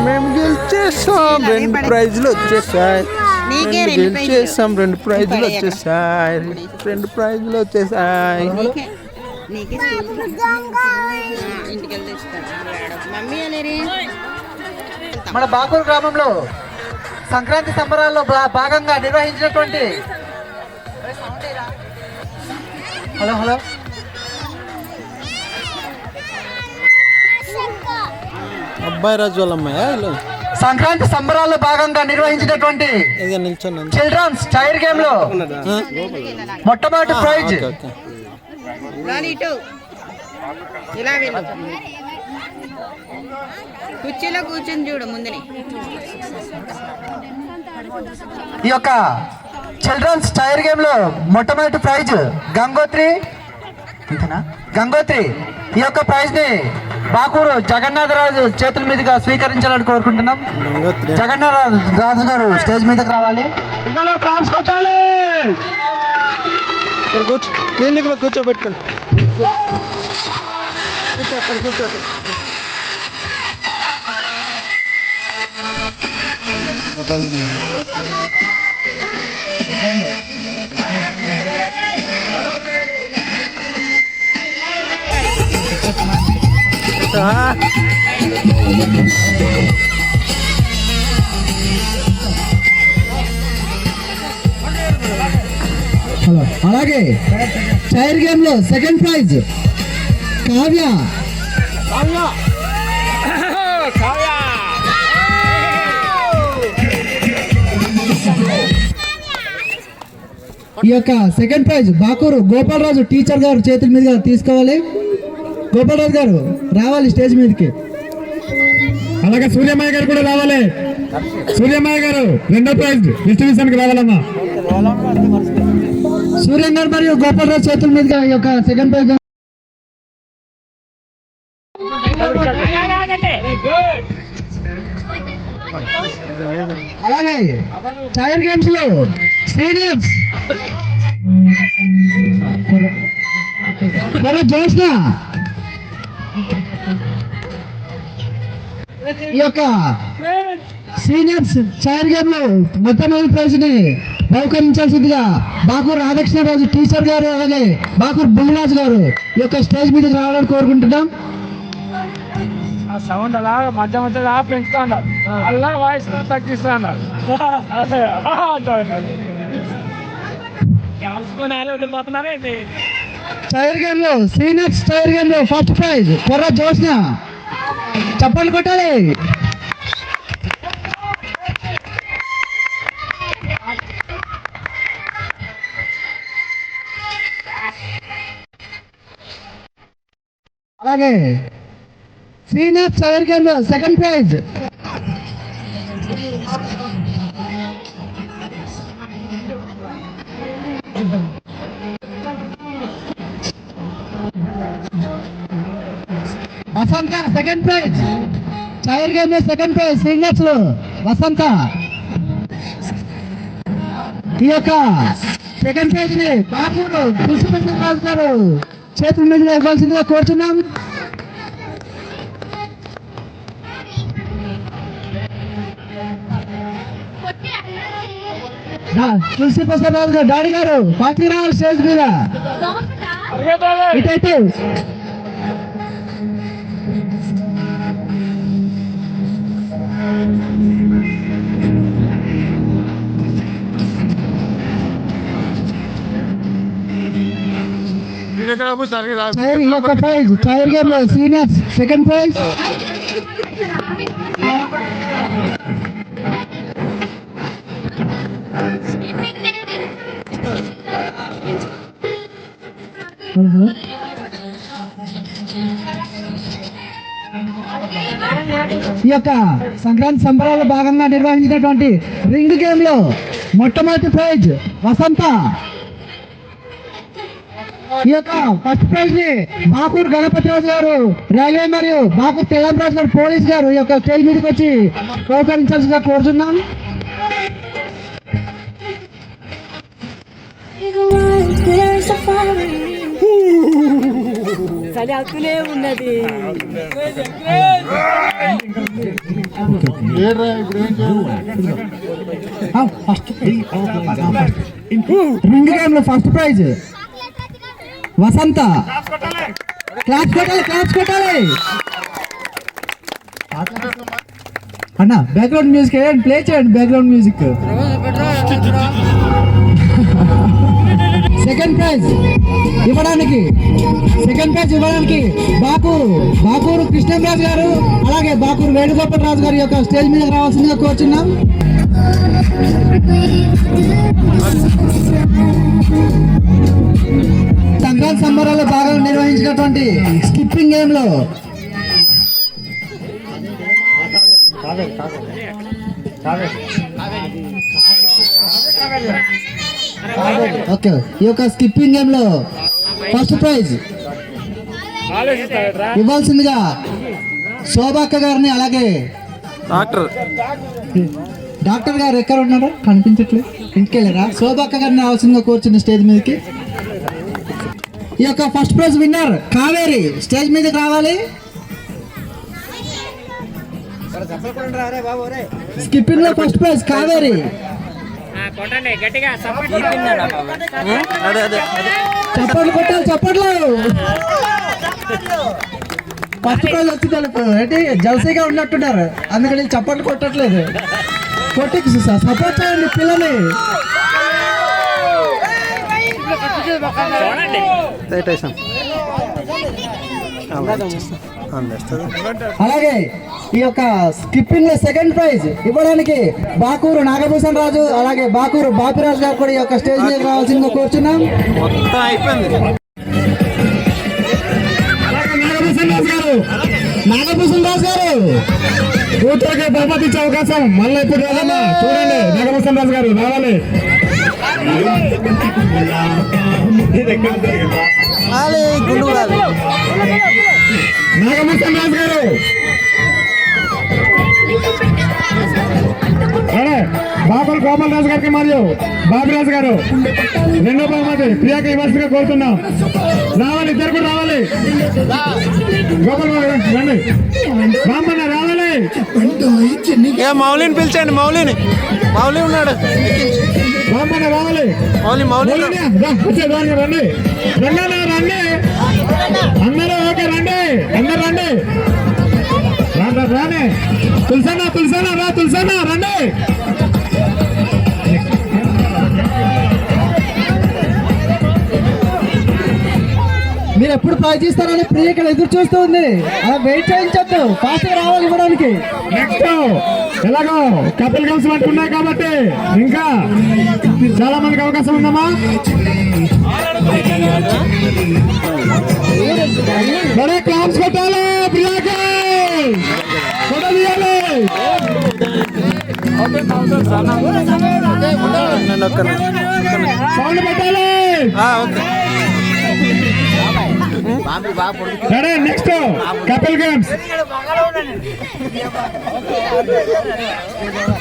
మేము గెలిచేసాం, 2 ప్రైజ్లు వచ్చేసాయి. గెలిచేసాం, 2 ప్రైజ్లు వచ్చేసాయి. 2 ప్రైజ్లు వచ్చేసాయి. మన బాకూరు గ్రామంలో సంక్రాంతి సంబరాల్లో భాగంగా నిర్వహించినటువంటి హలో అబ్బాయి రాజు వాళ్ళ అమ్మాయి సంక్రాంతి సంబరాల్లో భాగంగా నిర్వహించినటువంటి చిల్డ్రన్స్ టైర్ గేమ్ లో మొట్టమొదటి ప్రైజ్ కుర్చీలో కూర్చొని చూడు ముందుని. ఈ యొక్క చిల్డ్రన్స్ టైర్ గేమ్ లో మొట్టమొదటి ప్రైజ్ గంగోత్రి. ఈ యొక్క ప్రైజ్ ని బాకూరు జగన్నాథరాజు చేతుల మీదుగా స్వీకరించాలని కోరుకుంటున్నాం. జగన్నాథరాజు గారు స్టేజ్ మీదకి రావాలి. కూర్చోబెట్టుకోండి. అలాగే టైర్ గేమ్ లో సెకండ్ ప్రైజ్ కావ్య. ఈ యొక్క second prize Bakuru Gopalaraju teacher గారు చేతుల మీదుగా తీసుకోవాలి. గోపాలరాజు గారు రావాలి స్టేజ్ మీదకి. అలాగే సూర్యమయ్య గారు కూడా రావాలి. సూర్యమయ్య గారు 2వ ప్రైజ్ డిస్ట్రిబ్యూషన్ కి రావాలమ్మా. సూర్యం గారు మరియు గోపాలరాజు చేతుల మీదుగా ఈ యొక్క సెకండ్ ప్రైజ్. అలాగే టైర్ గేమ్స్ లో సీనియర్స్ జోష్న ఈ యొక్క సీనియర్స్ టైర్ గేమ్ లో మొట్టమొదటి ప్రైజ్ ని బహుకరించాల్సిందిగా బాకూరు రాధాకృష్ణరాజు టీచర్ గారు అలాగే బాకూరు బుల్లిరాజు గారు ఈ యొక్క స్టేజ్ మీదకి రావాలని కోరుకుంటున్నాం. సౌండ్ అలా మధ్య మధ్యలో పెంచుతాను, అలా వాయిస్ తగ్గిస్తాను. టైర్ గేమ్ లో సీనియర్స్ టైర్ గేమ్ లో ఫస్ట్ ప్రైజ్ కొర్ర జోష్న. చప్పట్లు కొట్టాలి. అలాగే సీనియర్ టైర్ గేమ్ లో సెకండ్ ప్రైజ్ వసంత. సెకండ్ ప్రైజ్ టైర్ గేమ్ లో సెకండ్ ప్రైజ్ సీనియర్స్ లో వసంత. ఈ యొక్క సెకండ్ ప్రైజ్ ని బాబులు రాజు గారు చేతుల మీద ఇవ్వాల్సిందిగా కోరుతున్నాం. తులసి ప్రసాద్ రాజు గారు డాడీ గారు పార్టీ రావాలి స్టేజ్ మీద. ఇటైతే ఈ యొక్క ప్రైజ్ టైర్ గేమ్ లో సీనియర్స్ సెకండ్ ప్రైజ్. ఈ యొక్క సంక్రాంతి సంబరాల్లో భాగంగా నిర్వహించినటువంటి రింగ్ గేమ్ లో మొట్టమొదటి ప్రైజ్ వసంత. ఈ యొక్క ఫస్ట్ ప్రైజ్ ని బాకూర్ గణపతిరాజు గారు రైల్వే మరియు బాకూర్ తెలంగాణ గారు పోలీస్ గారు ఈ యొక్క స్టేజ్ మీదకి వచ్చి ప్రోత్సహించాల్సిందిగా కోరుతున్నాం. చదువుతూనే ఉన్నది. రింగ్ గేమ్ లో ఫస్ట్ ప్రైజ్ వసంత. క్లాప్స్ కొట్టాలి, క్లాప్స్ కొట్టాలి అన్న. బ్యాక్గ్రౌండ్ మ్యూజిక్ ప్లే చేయండి, బ్యాక్గ్రౌండ్ మ్యూజిక్. సెకండ్ ప్రైజ్ ఇవ్వడానికి బాకూరు కృష్ణరాజు గారు అలాగే బాకూరు వేణుగోపాల్ రాజు గారి యొక్క స్టేజ్ మీద రావాల్సిందిగా కోరుచున్నాం. సంక్రాంతి సంబరాల్లో భాగంగా నిర్వహించినటువంటి స్కిప్పింగ్ గేమ్ లో ఓకే, ఈ యొక్క స్కిప్పింగ్ గేమ్ లో ఫస్ట్ ప్రైజ్ ఇవ్వాల్సిందిగా శోభాక్క గారిని అలాగే డాక్టర్ గారు ఎక్కడ ఉన్నారో కనిపించట్లేదు, ఇంటికి వెళ్ళారా? శోభాక్క గారిని రావాల్సిందిగా కూర్చున్న స్టేజ్ మీదకి. ఈ యొక్క first prize winner Kaveri stage మీదకి రావాలి. స్కిప్పింగ్ లో ఫస్ట్ ప్రైజ్ కావేరి. చప్పట్లు కొట్టాలి, చప్పట్లు. ఫస్ట్ ప్రైజ్ వచ్చి తెలుపు ఏంటి జల్సీగా ఉన్నట్టున్నారు, అందుకని చప్పట్లు కొట్టట్లేదు. కొట్టి సపోర్ట్ చేయండి పిల్లల్ని. అలాగే ఈ యొక్క స్కిప్పింగ్ లో సెకండ్ ప్రైజ్ ఇవ్వడానికి బాకూరు నాగభూషణ్ రాజు అలాగే బాకూరు బాపిరాజు గారు కూడా ఈ యొక్క స్టేజ్ మీద రావాల్సిందిగా కోరుచున్నాం. నాగభూషణ్ రాజు గారు కూతురికి బహుమతి ఇచ్చే అవకాశం మళ్ళీ ఇప్పుడు రాదమ్మా, చూడండి నాగభూషణ్ రాజు గారు రావాలి. నాగభూషణ్ రాజు గారు బాబుల్ గోపాల్ రాజు గారికి మరియు బాబిరాజు గారు రెండో బహుమతి ప్రియాకి ఇవ్వాల్సిందిగా కోరుతున్నాం. రావాలి, ఇద్దరు కూడా రావాలి. గోపాల్ రండి, రామన్న రావాలి. మౌలిని పిలిచండి, మౌలి ఉన్నాడు. రామన్న రావాలి, వచ్చేదాన్ని రండి, రండి అందరూ ఓకే, రండి అందరు రండి. రానే తులసనా రండి. మీరు ఎప్పుడు ప్రైజ్ ఇస్తారని ప్రియ ఇక్కడ ఎదురు చూస్తూ ఉంది, అలా వెయిట్ చేయించద్దు, ఫాస్ట్ గా రావాలి ఇవ్వడానికి. నెక్స్ట్ ఎలాగో కపిల్ గేమ్స్ వంటి ఉన్నాయి కాబట్టి ఇంకా చాలా మందికి అవకాశం ఉందమ్మా. క్లాప్స్ కొట్టాలి, ప్రియాకి కొట్టాలి. సౌండ్ పెట్టాలి. సరే నెక్స్ట్ కపిల్ గేమ్స్.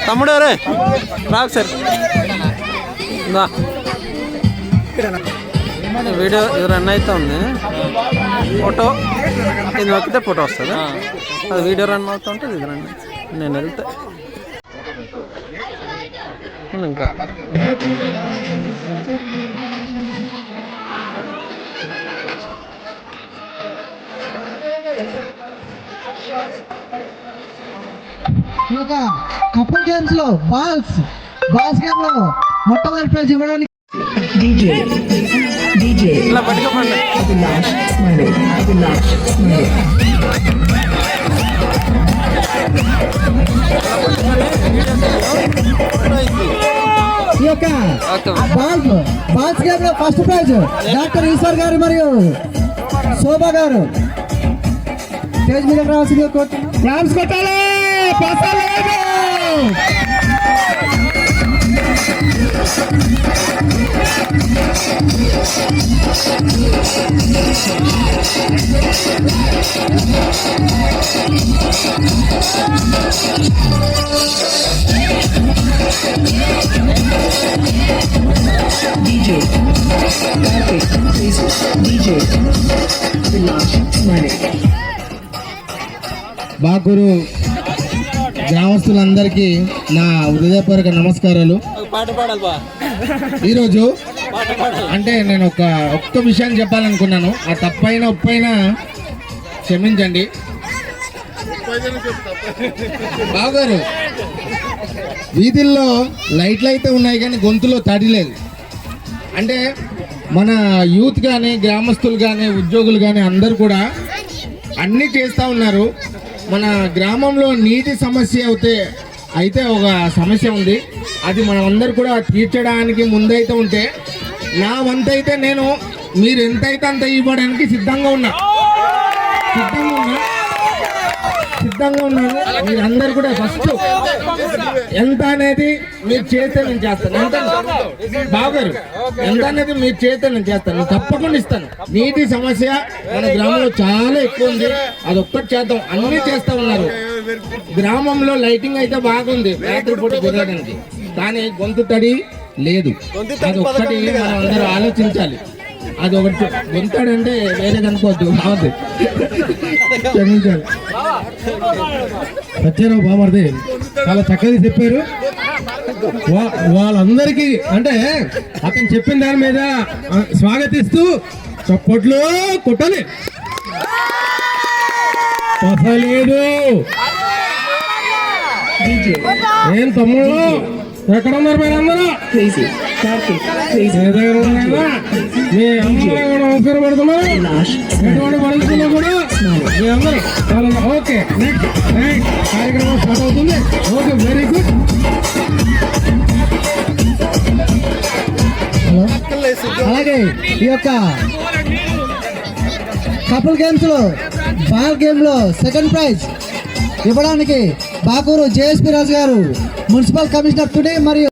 తమ్ముడు రే రాకు సార్, వీడియో రన్ అయితే ఉంది. ఫోటో ఇది నొక్కితే ఫోటో వస్తుంది, అది వీడియో రన్ అవుతుంటే ఇది రన్. నేను వెళ్తే ఇంకా ఈ యొక్క కపుల్ గేమ్స్ లో బాల్స్ గేమ్ లో మొట్టమొదటి ప్రైజ్ ఇవ్వడానికి DJ Abhilash Smile. ఈ యొక్క బాల్స్ గేమ్ లో ఫస్ట్ ప్రైజ్ డాక్టర్ ఈశ్వర్ గారు మరియు శోభా గారు స్టేజ్ మీద రావాల్సింది క్లాప్స్ కొట్టాలి. బాకూరు గ్రామస్తులందరికీ నా హృదయపూర్వక నమస్కారాలు. ఈరోజు అంటే నేను ఒక్క విషయాన్ని చెప్పాలనుకున్నాను. ఆ తప్పైన ఒప్పైనా క్షమించండి. బాగారు వీధుల్లో లైట్లు అయితే ఉన్నాయి కానీ గొంతులో తడి లేదు. అంటే మన యూత్ కానీ గ్రామస్తులు కానీ ఉద్యోగులు కానీ అందరూ కూడా అన్నీ చేస్తూ ఉన్నారు. మన గ్రామంలో నీటి సమస్య అయితే ఒక సమస్య ఉంది. అది మనం అందరు కూడా తీర్చడానికి ముందైతే ఉంటే నా వంతైతే నేను మీరు ఎంతైతే అంత ఇవ్వడానికి సిద్ధంగా ఉన్నాను. మీరందరూ కూడా ఫస్ట్ ఎంత అనేది మీరు చేస్తే నేను చేస్తాను. ఎంత బాగారు ఎంత అనేది మీరు చేస్తే నేను చేస్తాను, తప్పకుండా ఇస్తాను. నీటి సమస్య మన గ్రామంలో చాలా ఎక్కువ ఉంది. అది ఒక్కటి చేద్దాం. అన్ని చేస్తా ఉన్నారు. గ్రామంలో లైటింగ్ అయితే బాగుంది రాత్రిపూట తిరగడానికి, కానీ గొంతు తడి లేదు. అది ఒక్కటి మనం అందరూ ఆలోచించాలి. అది ఒకటి గొంతాడంటే వేరే కనుకోవద్దు, కావద్దు, క్షమించాలి. సత్యరావు బామర్ది చాలా చక్కగా చెప్పారు. వాళ్ళందరికీ అంటే అతను చెప్పిన దాని మీద స్వాగతిస్తూ చప్పట్లు కొట్టాలి. లేదు ఏం తమ్ముళ్ళు ఎక్కడ ఉన్నారు మీరు అందరూ? మీ అందరూ కూడా ఉపయోగపడుతున్నారు. ఎటువంటి పరిస్థితుల్లో కూడా మీ అందరూ ఓకే. నెక్స్ట్ కార్యక్రమం స్టార్ట్ అవుతుంది. Okay, very good. అలాగే ఈ యొక్క కపుల్ గేమ్స్ లో బాల్ గేమ్ లో సెకండ్ ప్రైజ్ ఇవ్వడానికి బాకూరు జేఎస్పీ రాజు గారు మున్సిపల్ కమిషనర్ టుడే మరియు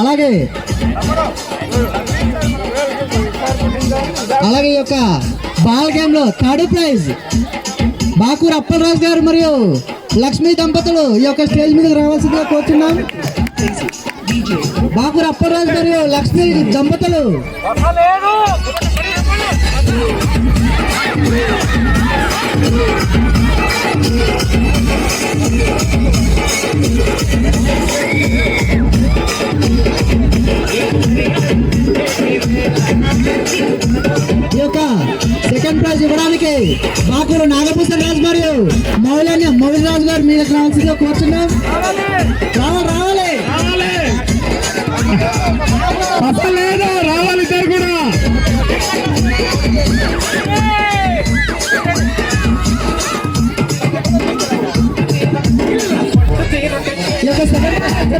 అలాగే ఈ యొక్క బాల్ గేమ్ లో థర్డ్ ప్రైజ్ బాకూరు అప్పలరాజు గారు మరియు లక్ష్మీ దంపతులు ఈ యొక్క స్టేజ్ మీద రావాల్సిందిగా కోరుతున్నాం. బాకూరు అప్పలరాజు మరియు లక్ష్మీ దంపతులు ఈ యొక్క సెకండ్ ప్రైజ్ ఇవ్వడానికి బాకూరు నాగభూషణ్ రాజు మరియు మౌలి రాజు గారు మీద రావాల్సిందిగా కోరుతున్నాం. రావాలి రావాలి ఇద్దరు కూడా. ఈ యొక్క సెకండ్ ప్రైజ్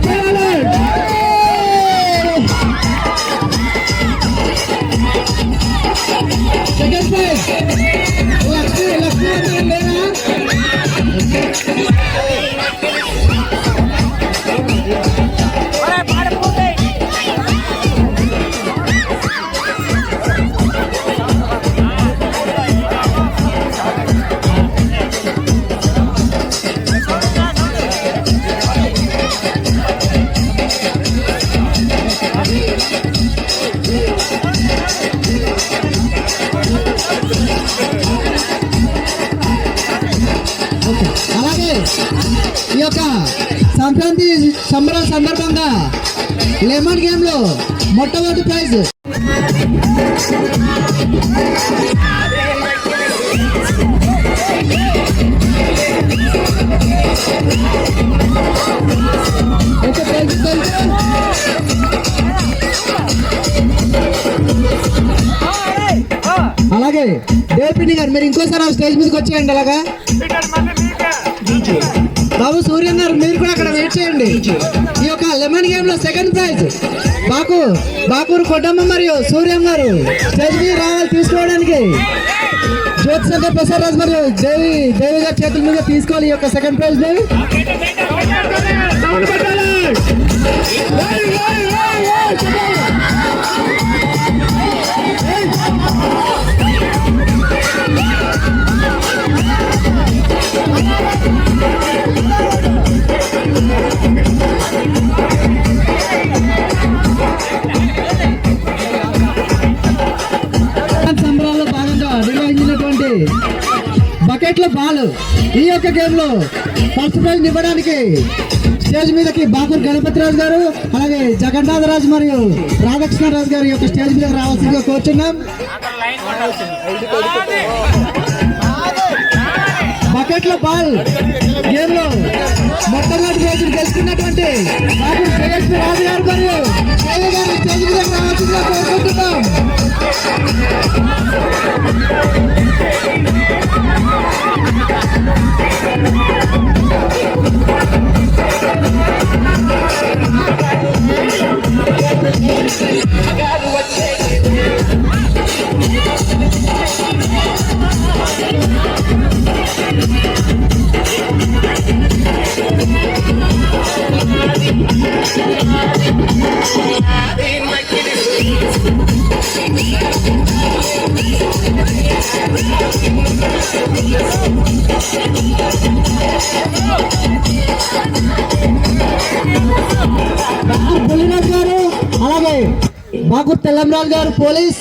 లక్ష్మీ లేనా? ఈ యొక్క సంక్రాంతి సంబరాల సందర్భంగా లెమన్ గేమ్ లో మొట్టమొదటి ప్రైజ్ అలాగే దేవిపిని గారు మీరు ఇంకోసారి ఆ స్టేజ్ మీదకి వచ్చేయండి. అలాగా బాబు సూర్యన్ గారు మీరు కూడా అక్కడ వెయిట్ చేయండి. ఈ యొక్క లెమన్ గేమ్ లో సెకండ్ ప్రైజ్ బాకూరు కొట్టమ్మ మరియు సూర్యం గారు స్టేజ్ మీద రావాలి తీసుకోవడానికి. జ్యోతి శంకర్ ప్రసాద్ రాజు మరియు దేవి గారి చేతుల మీద తీసుకోవాలి ఈ యొక్క సెకండ్ ప్రైజ్ ని. సంబరాల్లో భాగంగా నిర్వహించినటువంటి బకెట్ల బాల్ ఈ యొక్క గేమ్ లో ఫస్ట్ ప్రైజ్ ఇవ్వడానికి స్టేజ్ మీదకి బాకూర్ గణపతిరాజు గారు అలాగే జగన్నాథరాజు మరియు రాధాకృష్ణరాజు గారు ఈ యొక్క స్టేజ్ మీద రావాల్సిందిగా కోరుచున్నాం. బకెట్ల బాల్ గేమ్ లో మొట్టమొదటి రోజులు గెలుచుకున్నటువంటి బాకూర్ జయశ్రీ రాజు గారు మరియు దేవి గారు స్టేజ్ మీద రావాల్సిందిగా కోరుకుంటున్నాం. బుల్లిరాజు గారు అలాగే బాకూర్ తెల్లంరాజు గారు పోలీస్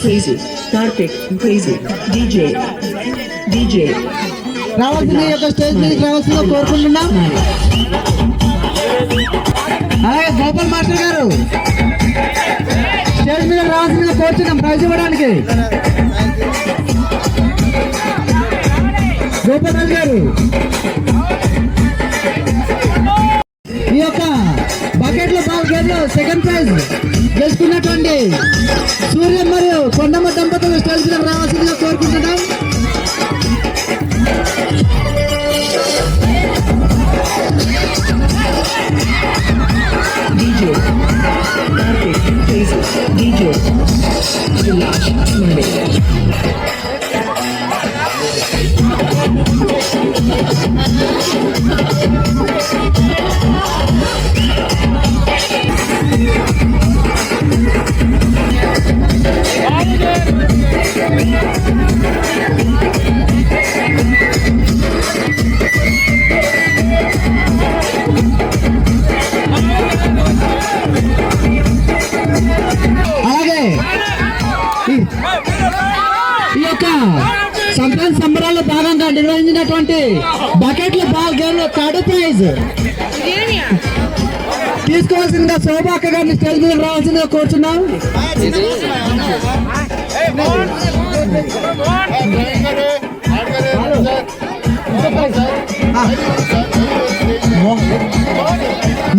రావాల్సిన యొక్క స్టేజ్ మీదకి రావాల్సిందిగా కోరుకుంటున్నాం. అలాగే గోపాల్ మాస్టర్ గారు స్టేజ్ మీద రావాల్సిందిగా కోరుతున్నాం ప్రైజ్ ఇవ్వడానికి. గోపాల్ రాజు గారు ఈ యొక్క బకెట్ల బాల్ గేమ్ లో సెకండ్ ప్రైజ్ గెలుచుకున్నటువంటి సూర్య మరియు కొండమ్మ దంపతులు స్టేజ్ మీద రావాల్సిందిగా కోరుకుంటున్నాం. అలాగే ఈ యొక్క సంక్రాంతి సంబరాల్లో భాగంగా నిర్వహించినటువంటి బకెట్ల బాల్ గేమ్ లో థర్డ్ ప్రైజ్ తీసుకోవాల్సిందిగా శోభా అక్క గారిని స్టేజ్ మీద రావాల్సిందిగా కోరుచున్నాం.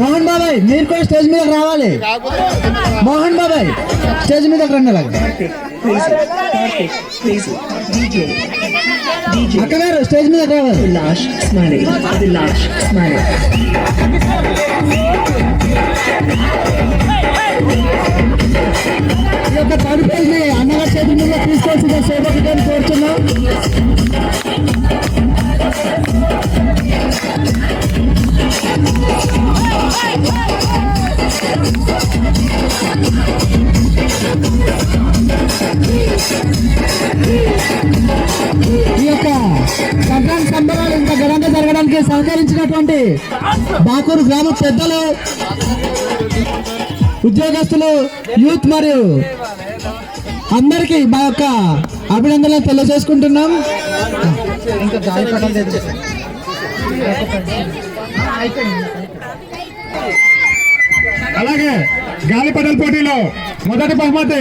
మోహన్ బాబాయ్ మీరు కూడా స్టేజ్ మీద రావాలి. మోహన్ బాబాయ్ స్టేజ్ మీద రండి. అలాగే అక్క గారు స్టేజ్ మీద రావాలి. ఈ యొక్క థర్డ్ ప్రైజ్ ని అన్నగారి చేతుల మీద తీసుకోవాల్సిందిగా శోభా గారిని కోరుచున్నాం. ఈ యొక్క సంక్రాంతి సంబరాలు ఇంకా ఘనంగా జరగడానికి సహకరించినటువంటి బాకూరు గ్రామ పెద్దలు, ఉద్యోగస్తులు, యూత్ మరియు అందరికీ మా యొక్క అభినందనలు తెలియజేసుకుంటున్నాం. ఇంకా అలాగే గాలిపటల పోటీలో మొదటి బహుమతి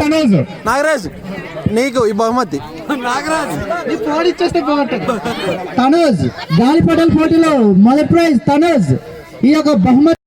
తనూజ్. నాగరాజ్ నీకు ఈ బహుమతి. నీ ఫోన్ ఇచ్చేస్తే బాగుంటుంది. తనూజ్ గాలిపటల పోటీలో మొదటి ప్రైజ్ తనూజ్. ఈ యొక్క బహుమతి